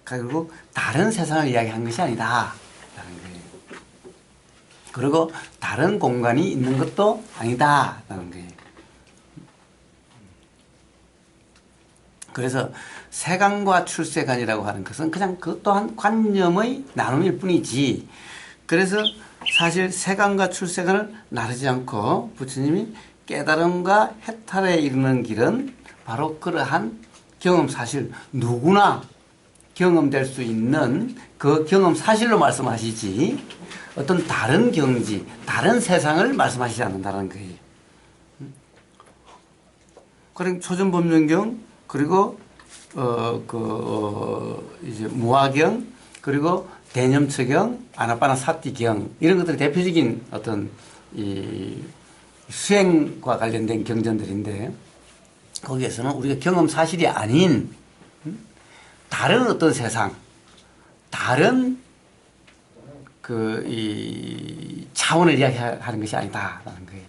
그리고 다른 세상을 이야기한 것이 아니다라는 거예요. 그리고 다른 공간이 있는 것도 아니다라는 거예요. 그래서 세간과 출세간이라고 하는 것은 그냥 그 또한 관념의 나눔일 뿐이지, 그래서 사실 세간과 출세간을 나누지 않고 부처님이 깨달음과 해탈에 이르는 길은 바로 그러한 경험 사실, 누구나 경험될 수 있는 그 경험 사실로 말씀하시지 어떤 다른 경지, 다른 세상을 말씀하시지 않는다는 거예요. 그럼 초전법륜경, 그리고 이제 무화경, 그리고 대념처경, 아나빠나사티경, 이런 것들이 대표적인 어떤 이 수행과 관련된 경전들인데, 거기에서는 우리가 경험 사실이 아닌 다른 어떤 세상, 다른 이 차원을 이야기하는 것이 아니다라는 거예요.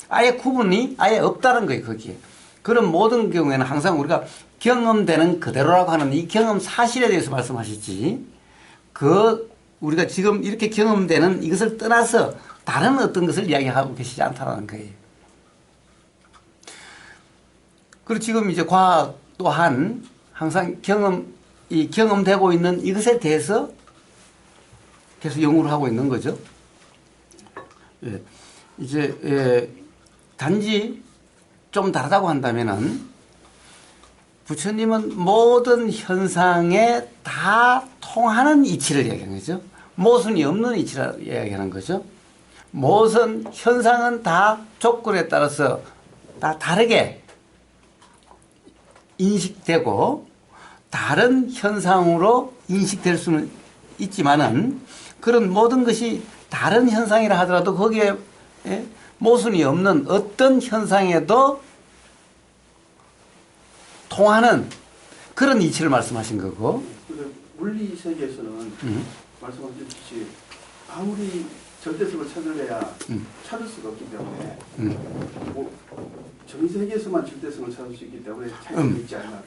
아예 구분이 아예 없다는 거예요, 거기에. 그런 모든 경우에는 항상 우리가 경험되는 그대로라고 하는 이 경험 사실에 대해서 말씀하시지, 우리가 지금 이렇게 경험되는 이것을 떠나서 다른 어떤 것을 이야기하고 계시지 않다는 거예요. 그리고 지금 이제 과학 또한 항상 경험되고 있는 이것에 대해서 계속 연구를 하고 있는 거죠. 예. 이제, 단지 좀 다르다고 한다면은, 부처님은 모든 현상에 다 통하는 이치를 이야기하는 거죠. 모순이 없는 이치를 이야기하는 거죠. 모든 현상은 다 조건에 따라서 다 다르게 인식되고 다른 현상으로 인식될 수는 있지만은, 그런 모든 것이 다른 현상이라 하더라도 거기에 모순이 없는 어떤 현상에도 통하는 그런 이치를 말씀하신 거고. 물리 세계에서는 말씀하셨듯이 아무리 절대성을 찾으려야 찾을 수가 없기 때문에 뭐 전 세계에서만 절대성을 찾을 수 있기 때문에 차이가 있지 않나.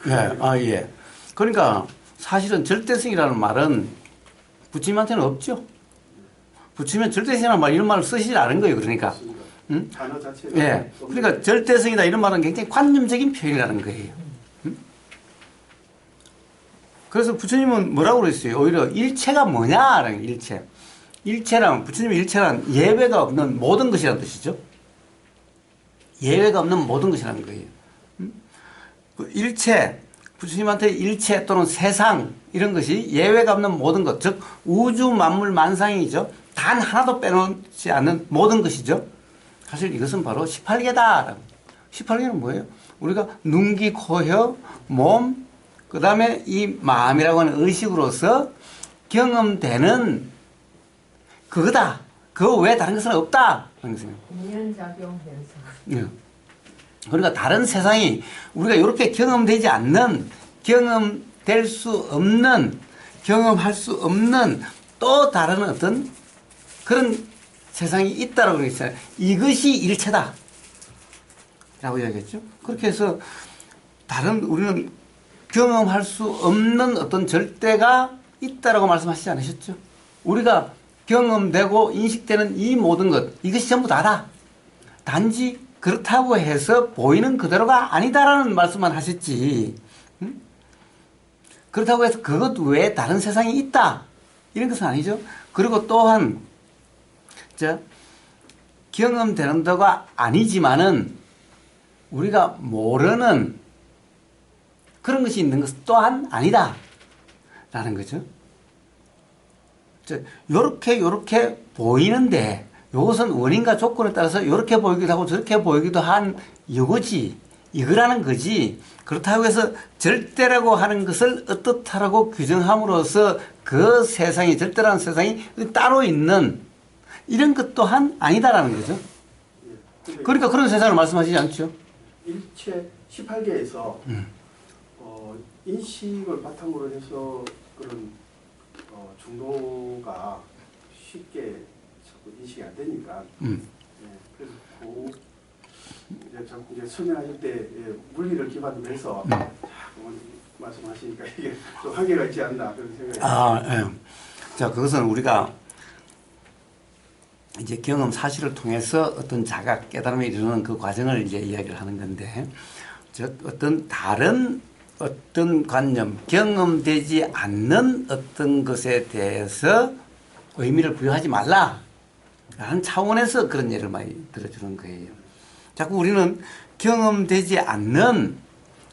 예. 예. 그러니까 사실은 절대성이라는 말은 부처님한테는 없죠. 부처님은 절대성이라는 말, 이런 말을 쓰시지 않은 거예요. 그러니까. 단어 자체가. 예. 그러니까 절대성이다 이런 말은 굉장히 관념적인 표현이라는 거예요. 그래서 부처님은 뭐라고 그랬어요? 오히려 일체가 뭐냐라는 일체. 일체란, 부처님의 일체란 예외가 없는 모든 것이라는 뜻이죠. 예외가 없는 모든 것이라는 거예요. 그 일체, 부처님한테 일체 또는 세상 이런 것이 예외가 없는 모든 것, 즉 우주 만물 만상이죠. 단 하나도 빼놓지 않는 모든 것이죠. 사실 이것은 바로 18개다. 18개는 뭐예요? 우리가 눈, 귀, 코, 혀, 몸, 그 다음에 이 마음이라고 하는 의식으로서 경험되는 그거다. 그 외에 다른 것은 없다. 인연작용 현상. 예. 그러니까 다른 세상이 우리가 이렇게 경험되지 않는, 경험될 수 없는, 경험할 수 없는 또 다른 어떤 그런 세상이 있다라고 그랬잖아요. 이것이 일체다. 라고 이야기했죠. 그렇게 해서 다른 우리는 경험할 수 없는 어떤 절대가 있다라고 말씀하시지 않으셨죠. 우리가 경험되고 인식되는 이 모든 것, 이것이 전부 다다. 단지 그렇다고 해서 보이는 그대로가 아니다라는 말씀만 하셨지. 응? 그렇다고 해서 그것 외에 다른 세상이 있다. 이런 것은 아니죠. 그리고 또한 경험되는 데가 아니지만은 우리가 모르는 그런 것이 있는 것 또한 아니다. 라는 거죠. 요렇게 보이는데 이것은 원인과 조건에 따라서 이렇게 보이기도 하고 저렇게 보이기도 한 이거지. 이거라는 거지. 그렇다고 해서 절대라고 하는 것을 어떻다라고 규정함으로써 그 세상이, 절대라는 세상이 따로 있는 이런 것 또한 아니다라는 거죠. 그러니까 그런 세상을 말씀하시지 않죠. 일체 18개에서 인식을 바탕으로 해서 그런 중도가 쉽게 자꾸 인식이 안 되니까 그래서 이제 설명하실 때 물리를 기반으로 해서 자꾸 말씀하시니까 이게 좀 한계가 있지 않나 그런 생각이 예. 자, 그것은 우리가 이제 경험 사실을 통해서 어떤 자각 깨달음에 이르는 그 과정을 이제 이야기를 하는 건데, 즉 어떤 다른 어떤 관념, 경험되지 않는 어떤 것에 대해서 의미를 부여하지 말라 라는 차원에서 그런 예를 많이 들어주는 거예요. 자꾸 우리는 경험되지 않는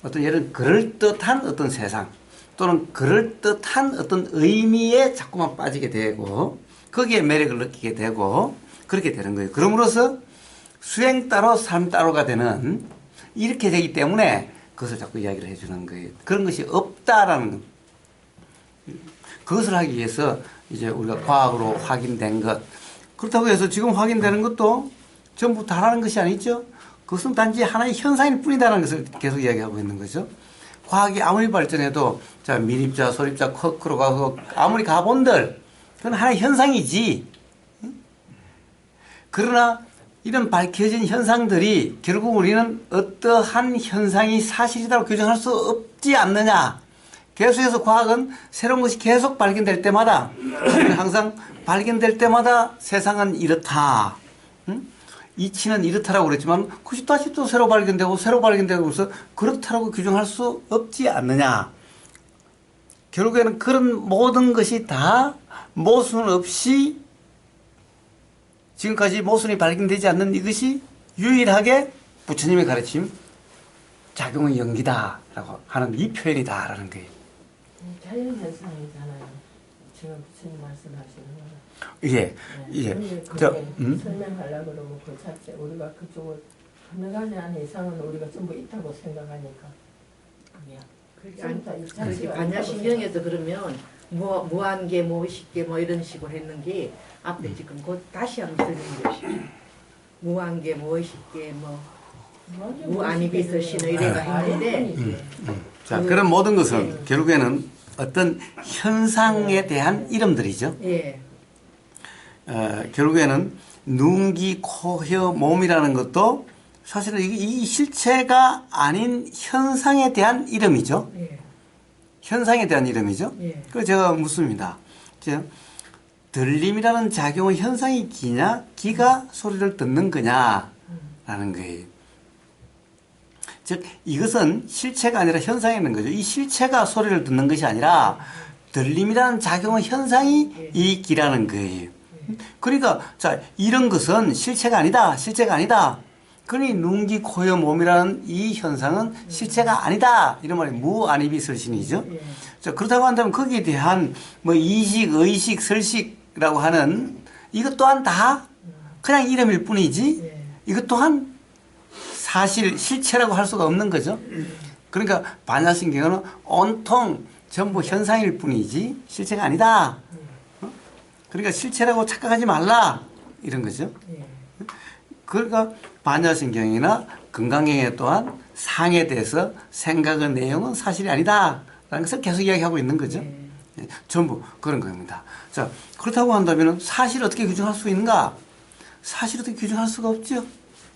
어떤 예를 그럴듯한 어떤 세상 또는 그럴듯한 어떤 의미에 자꾸만 빠지게 되고 거기에 매력을 느끼게 되고 그렇게 되는 거예요. 그럼으로써 수행 따로 삶 따로가 되는 이렇게 되기 때문에 그것을 자꾸 이야기를 해주는 거예요. 그런 것이 없다라는 것. 그것을 하기 위해서 이제 우리가 과학으로 확인된 것. 그렇다고 해서 지금 확인되는 것도 전부 다라는 것이 아니죠. 그것은 단지 하나의 현상일 뿐이다라는 것을 계속 이야기하고 있는 거죠. 과학이 아무리 발전해도 자 미립자, 소립자, 커크로 가서 아무리 가본들 그건 하나의 현상이지. 그러나 이런 밝혀진 현상들이 결국 우리는 어떠한 현상이 사실이라고 규정할 수 없지 않느냐. 계속해서 과학은 새로운 것이 계속 발견될 때마다 항상 발견될 때마다 세상은 이렇다. 이치는 이렇다라고 그랬지만 그것이 다시 또 새로 발견되고 새로 발견되고 그래서 그렇다라고 규정할 수 없지 않느냐. 결국에는 그런 모든 것이 다 모순 없이 지금까지 모순이 발견되지 않는 이것이 유일하게 부처님의 가르침 작용의 연기다라고 하는 이 표현이다라는 거예요. 자연현상이잖아요. 지금 부처님 말씀하시는 거는. 예, 예. 설명하려고 그러면 그 자체 우리가 그쪽을 어느 가지 이상은 우리가 전부 있다고 생각하니까 그게 반야신경에서 그러면 무한계, 무의식계 뭐 이런 식으로 했는 게 앞에 지금 곧 다시 한번 설명해 주시죠. 무한계, 무의식계 뭐 무아니비서신의 이래가 했는데 자, 그런 모든 것은 결국에는 어떤 현상에 대한 이름들이죠. 예. 결국에는 눈, 귀, 코, 혀, 몸이라는 것도 사실은 이 실체가 아닌 현상에 대한 이름이죠. 예. 현상에 대한 이름이죠. 예. 그래서 제가 묻습니다. 들림이라는 작용은 현상이 기냐? 귀가 소리를 듣는 거냐? 라는 거예요. 즉 이것은 실체가 아니라 현상이 있는 거죠. 이 실체가 소리를 듣는 것이 아니라 들림이라는 작용은 현상이 이 귀라는 거예요. 그러니까 자 이런 것은 실체가 아니다. 실체가 아니다. 그러니 눈, 귀, 코, 혀, 몸이라는 이 현상은 실체가 아니다. 이런 말이 무아니비설신이죠. 자, 그렇다고 한다면 거기에 대한 뭐 이식, 의식, 설식이라고 하는 이것 또한 다 그냥 이름일 뿐이지 예. 이것 또한 사실 실체라고 할 수가 없는 거죠. 그러니까 반야신경은 온통 전부 현상일 뿐이지 실체가 아니다. 그러니까 실체라고 착각하지 말라 이런 거죠. 예. 그러니까 반야신경이나 건강경에 또한 상에 대해서 생각의 내용은 사실이 아니다라는 것을 계속 이야기하고 있는 거죠. 예. 예, 전부 그런 겁니다. 자, 그렇다고 한다면 사실 어떻게 규정할 수 있는가? 사실 어떻게 규정할 수가 없죠.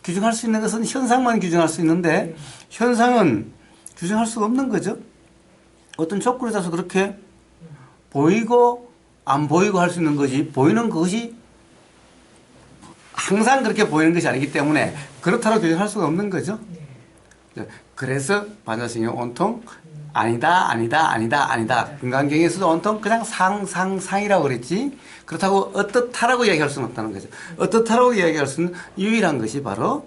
규정할 수 있는 것은 현상만 규정할 수 있는데 현상은 규정할 수가 없는 거죠. 어떤 조건에 따라서 그렇게 보이고 안 보이고 할 수 있는 것이 보이는 것이 항상 그렇게 보이는 것이 아니기 때문에 그렇다고 규정할 수가 없는 거죠. 그래서 반야신경은 온통 아니다, 아니다, 아니다, 아니다. 건강경에서도 온통 그냥 상이라고 그랬지. 그렇다고 어떻다라고 이야기할 수는 없다는 거죠. 어떻다라고 이야기할 수 있는 유일한 것이 바로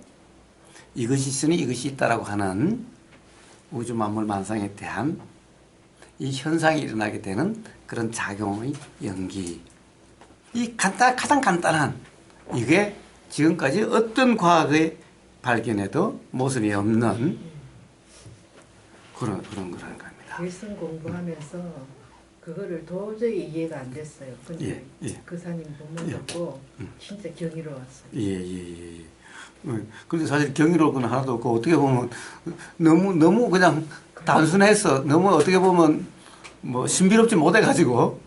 이것이 있으니 이것이 있다라고 하는 우주 만물 만상에 대한 이 현상이 일어나게 되는 그런 작용의 연기. 이 가장 간단한 이게 지금까지 어떤 과학의 발견에도 모순이 없는 그런 거라는 겁니다. 일성 공부하면서 그거를 도저히 이해가 안 됐어요. 근데 예. 그사님 본문 듣고 진짜 경이로웠어요. 예. 근데 사실 경이로울 건 하나도 없고 어떻게 보면 너무 그냥 단순해서 너무 어떻게 보면 뭐 신비롭지 못해가지고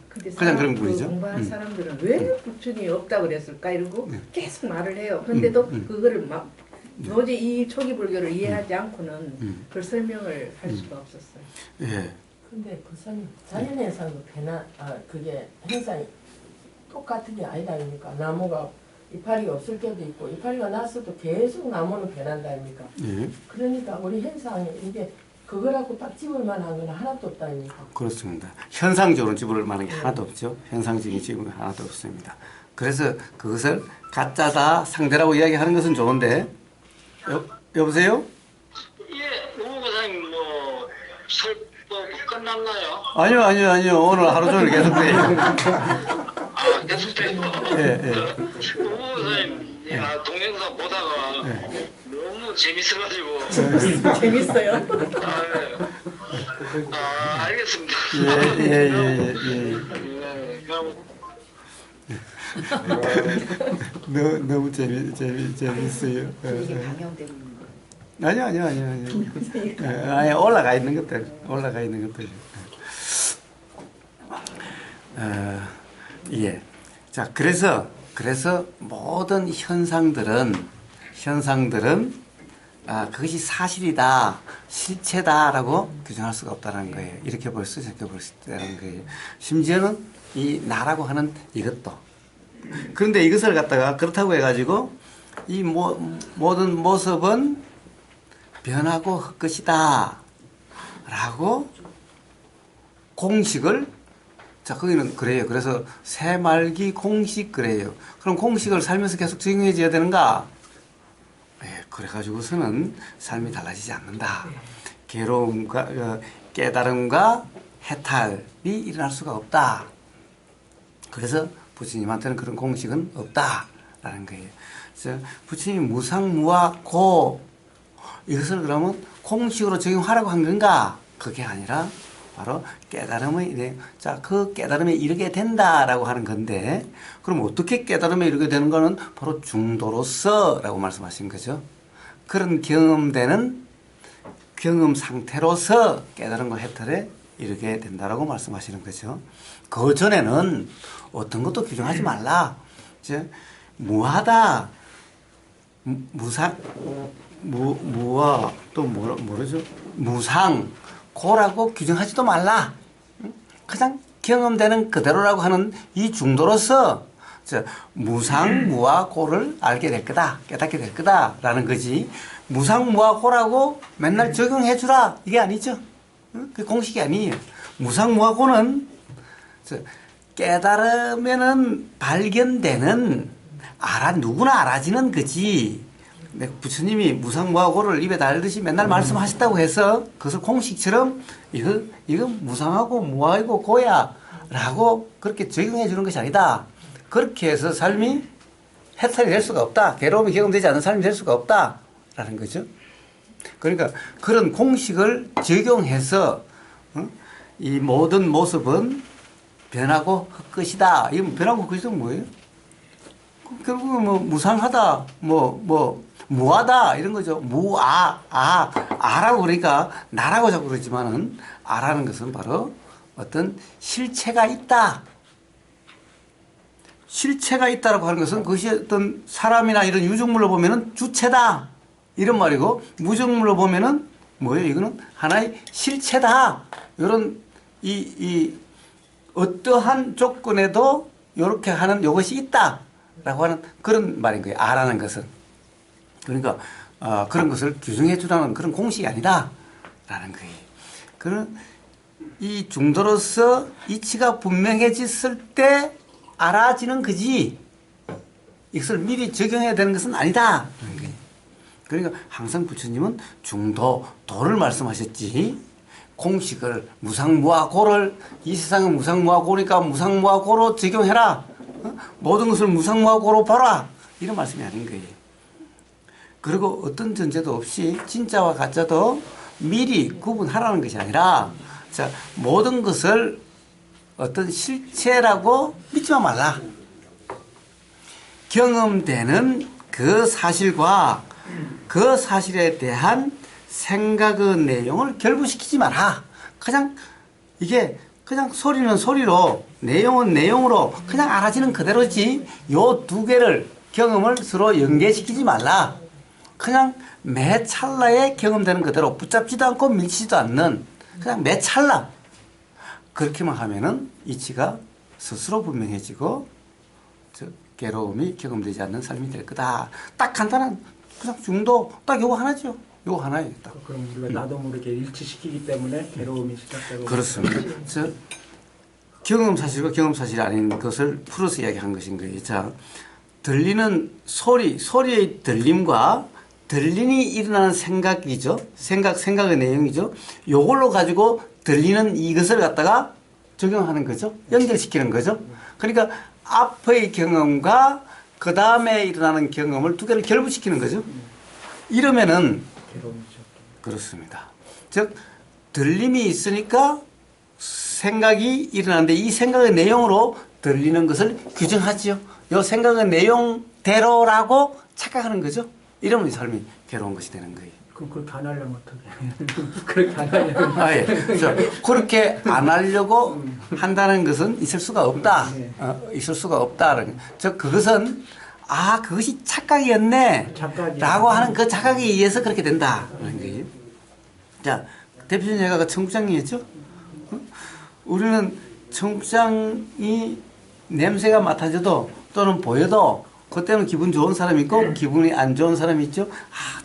근데 그냥 그런 분이죠. 공부한 사람들은 왜 부처님이 없다고 그랬을까 이러고 계속 말을 해요. 그런데도 그거를 막 도저히 이 초기 불교를 이해하지 않고는 그걸 설명을 할 수가 없었어요. 예. 근데 그사님 자연현상도 그게 현상이 똑같은 게 아니다 아닙니까? 나무가 이파리가 없을 때도 있고 이파리가 났어도 계속 나무는 변한다 아닙니까? 예. 그러니까 우리 현상이 이게 그거라고 딱 집을 만한 건 하나도 없다 아닙니까? 그렇습니다. 현상적으로 집을 만한 게 하나도 없죠. 현상적인 집은 하나도 없습니다. 그래서 그것을 가짜다 상대라고 이야기하는 것은 좋은데 여보세요? 예, 노무사님 설법 끝났나요? 아니요. 오늘 하루 종일 계속돼요. 아, 계속돼요. 예. 노무사님, 동영상 보다가 너무 재밌어가지고. 재밌어요. 알겠습니다. 예. 그럼 너무 재밌어요. 아니요. 아니 올라가 있는 것들. 예. 자, 그래서 모든 현상들은 그것이 사실이다, 실체다라고 규정할 수가 없다는 거예요. 이렇게 볼 수 있다는 거예요. 심지어는 이 나라고 하는 이것도. 그런데 이것을 갖다가 그렇다고 해가지고 이 모든 모습은 변하고 헛것이다 라고 공식을 자 거기는 그래요. 그래서 새말기 공식 그래요. 그럼 공식을 살면서 계속 적용해 줘야 되는가? 예, 그래가지고서는 삶이 달라지지 않는다. 괴로움과 깨달음과 해탈이 일어날 수가 없다. 그래서 부처님한테는 그런 공식은 없다라는 거예요. 그래서 부처님 무상무화고 이것을 그러면 공식으로 적용하라고 한 건가? 그게 아니라 바로 깨달음의 그 깨달음에 이르게 된다라고 하는 건데 그럼 어떻게 깨달음에 이르게 되는 거는 바로 중도로서라고 말씀하신 거죠. 그런 경험 상태로서 깨달음과 해탈에 이르게 된다라고 말씀하시는 거죠. 그 전에는 어떤 것도 규정하지 말라. 이제 무하다, 무와 또 뭐라죠? 무상, 고라고 규정하지도 말라. 그냥 경험되는 그대로라고 하는 이 중도로서 무상, 무와 고를 알게 될 거다, 깨닫게 될 거다라는 거지. 무상, 무와 고라고 맨날 적용해 주라 이게 아니죠. 그 공식이 아니에요. 무상, 무와 고는 깨달으면은 발견되는 누구나 알아지는 거지. 부처님이 무상무하고를 입에 달듯이 맨날 말씀하셨다고 해서 그것을 공식처럼 이거 무상하고 무하고 고야 라고 그렇게 적용해 주는 것이 아니다. 그렇게 해서 삶이 해탈이 될 수가 없다. 괴로움이 경험되지 않는 삶이 될 수가 없다라는 거죠. 그러니까 그런 공식을 적용해서 이 모든 모습은 변하고 헛것이다. 이 변하고 헛것이는 뭐예요? 결국은 뭐 무상하다, 무하다 이런 거죠. 아라고 그러니까 나라고 자꾸 그러지만은 아라는 것은 바로 어떤 실체가 있다. 실체가 있다라고 하는 것은 그것이 어떤 사람이나 이런 유적물로 보면은 주체다 이런 말이고, 무적물로 보면은 뭐예요? 이거는 하나의 실체다. 이런 이 어떠한 조건에도 이렇게 하는 이것이 있다라고 하는 그런 말인 거예요. 아라는 것은. 그러니까 그런 것을 규정해 주라는 그런 공식이 아니다라는 거예요. 그런 이 중도로서 이치가 분명해졌을 때 알아지는 거지, 이것을 미리 적용해야 되는 것은 아니다. 그러니까 항상 부처님은 중도, 도를 말씀하셨지, 공식을 무상무하고를, 이 세상은 무상무하고니까 무상무하고로 적용해라. 모든 것을 무상무하고로 봐라. 이런 말씀이 아닌 거예요. 그리고 어떤 전제도 없이 진짜와 가짜도 미리 구분하라는 것이 아니라, 자, 모든 것을 어떤 실체라고 믿지만 말라. 경험되는 그 사실과 그 사실에 대한 생각의 내용을 결부시키지 마라. 그냥 이게 그냥 소리는 소리로, 내용은 내용으로 그냥 알아지는 그대로지, 요 두 개를 경험을 서로 연계시키지 말라. 그냥 매 찰나에 경험되는 그대로 붙잡지도 않고 밀치지도 않는 그냥 매 찰나, 그렇게만 하면은 이치가 스스로 분명해지고 괴로움이 경험되지 않는 삶이 될 거다. 딱 간단한 그냥 중도 딱 요거 하나죠. 요거 하나예요. 딱. 그럼 우리가 나도 모르게 일치시키기 때문에 괴로움이 시작되고. 그렇습니다. 경험 사실과 경험 사실이 아닌 것을 풀어서 이야기한 것인 거예요. 자, 들리는 소리의 들림과 들림이 일어나는 생각이죠. 생각의 내용이죠. 요걸로 가지고 들리는 이것을 갖다가 적용하는 거죠. 연결시키는 거죠. 그러니까 앞의 경험과 그 다음에 일어나는 경험을 두 개를 결부시키는 거죠. 이러면은 그렇습니다. 즉 들림이 있으니까 생각이 일어나는데, 이 생각의 내용으로 들리는 것을 규정하지요. 이 생각의 내용대로라고 착각하는 거죠. 이러면 삶이 괴로운 것이 되는 거예요. 그럼 그렇게 안 하려면 어떡해? 그렇게 안 하려면. 예. 그렇게 안 하려고 한다는 것은 있을 수가 없다. 있을 수가 없다는. 즉, 그것은, 그것이 착각이었네. 라고 하는 그 착각에 의해서 그렇게 된다는 거예요. 자, 대표적인 예가 청국장이었죠? 우리는 청국장이 냄새가 맡아져도 또는 보여도 그때는 기분 좋은 사람이 있고 기분이 안 좋은 사람이 있죠.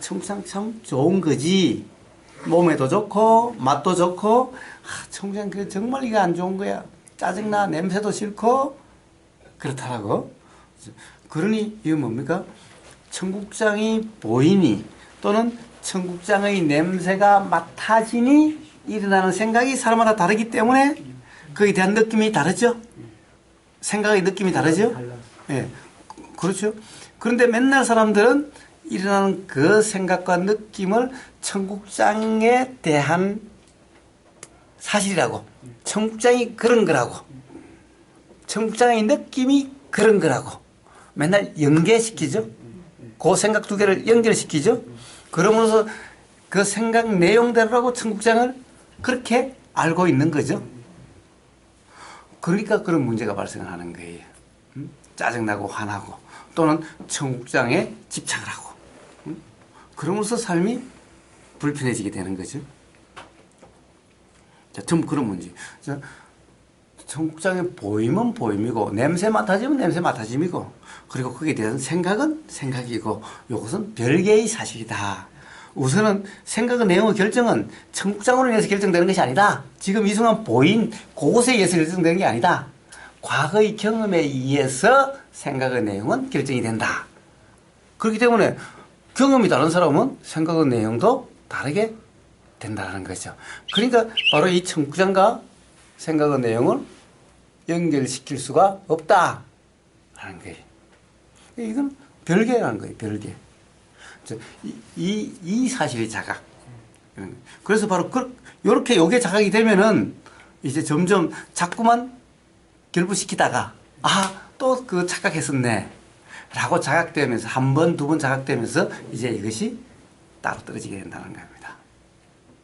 청국장 참 좋은 거지. 몸에도 좋고 맛도 좋고, 청국장 그 정말 이거 안 좋은 거야. 짜증나. 냄새도 싫고 그렇다라고. 그러니 이거 뭡니까? 청국장이 보이니 또는 청국장의 냄새가 맡아지니 일어나는 생각이 사람마다 다르기 때문에 거기에 대한 느낌이 다르죠. 생각의 느낌이 다르죠. 예. 그렇죠. 그런데 맨날 사람들은 일어나는 그 생각과 느낌을 청국장에 대한 사실이라고, 청국장이 그런 거라고, 청국장의 느낌이 그런 거라고 맨날 연계시키죠. 그 생각 두 개를 연결시키죠. 그러면서 그 생각 내용대로라고 청국장을 그렇게 알고 있는 거죠. 그러니까 그런 문제가 발생하는 거예요. 짜증나고 화나고 또는 청국장에 집착을 하고, 그러면서 삶이 불편해지게 되는 거죠. 자, 전부 그런 문제. 자, 청국장의 보임은 보임이고 냄새 맡아지면 냄새 맡아짐이고, 그리고 거기에 대한 생각은 생각이고, 이것은 별개의 사실이다. 우선은 생각의 내용의 결정은 청국장으로 인해서 결정되는 것이 아니다. 지금 이 순간 보인 그곳에 의해서 결정되는 게 아니다. 과거의 경험에 의해서 생각의 내용은 결정이 된다. 그렇기 때문에 경험이 다른 사람은 생각의 내용도 다르게 된다는 거죠. 그러니까 바로 이 청국장과 생각의 내용을 연결시킬 수가 없다 하는 거예요. 이건 별개라는 거예요. 별개. 이 사실의 자각. 그래서 바로 요렇게 요게 자각이 되면은 이제 점점 자꾸만 결부시키다가 또 그 착각했었네 라고 자각되면서 한 번, 두 번 자각되면서 이제 이것이 따로 떨어지게 된다는 거예요.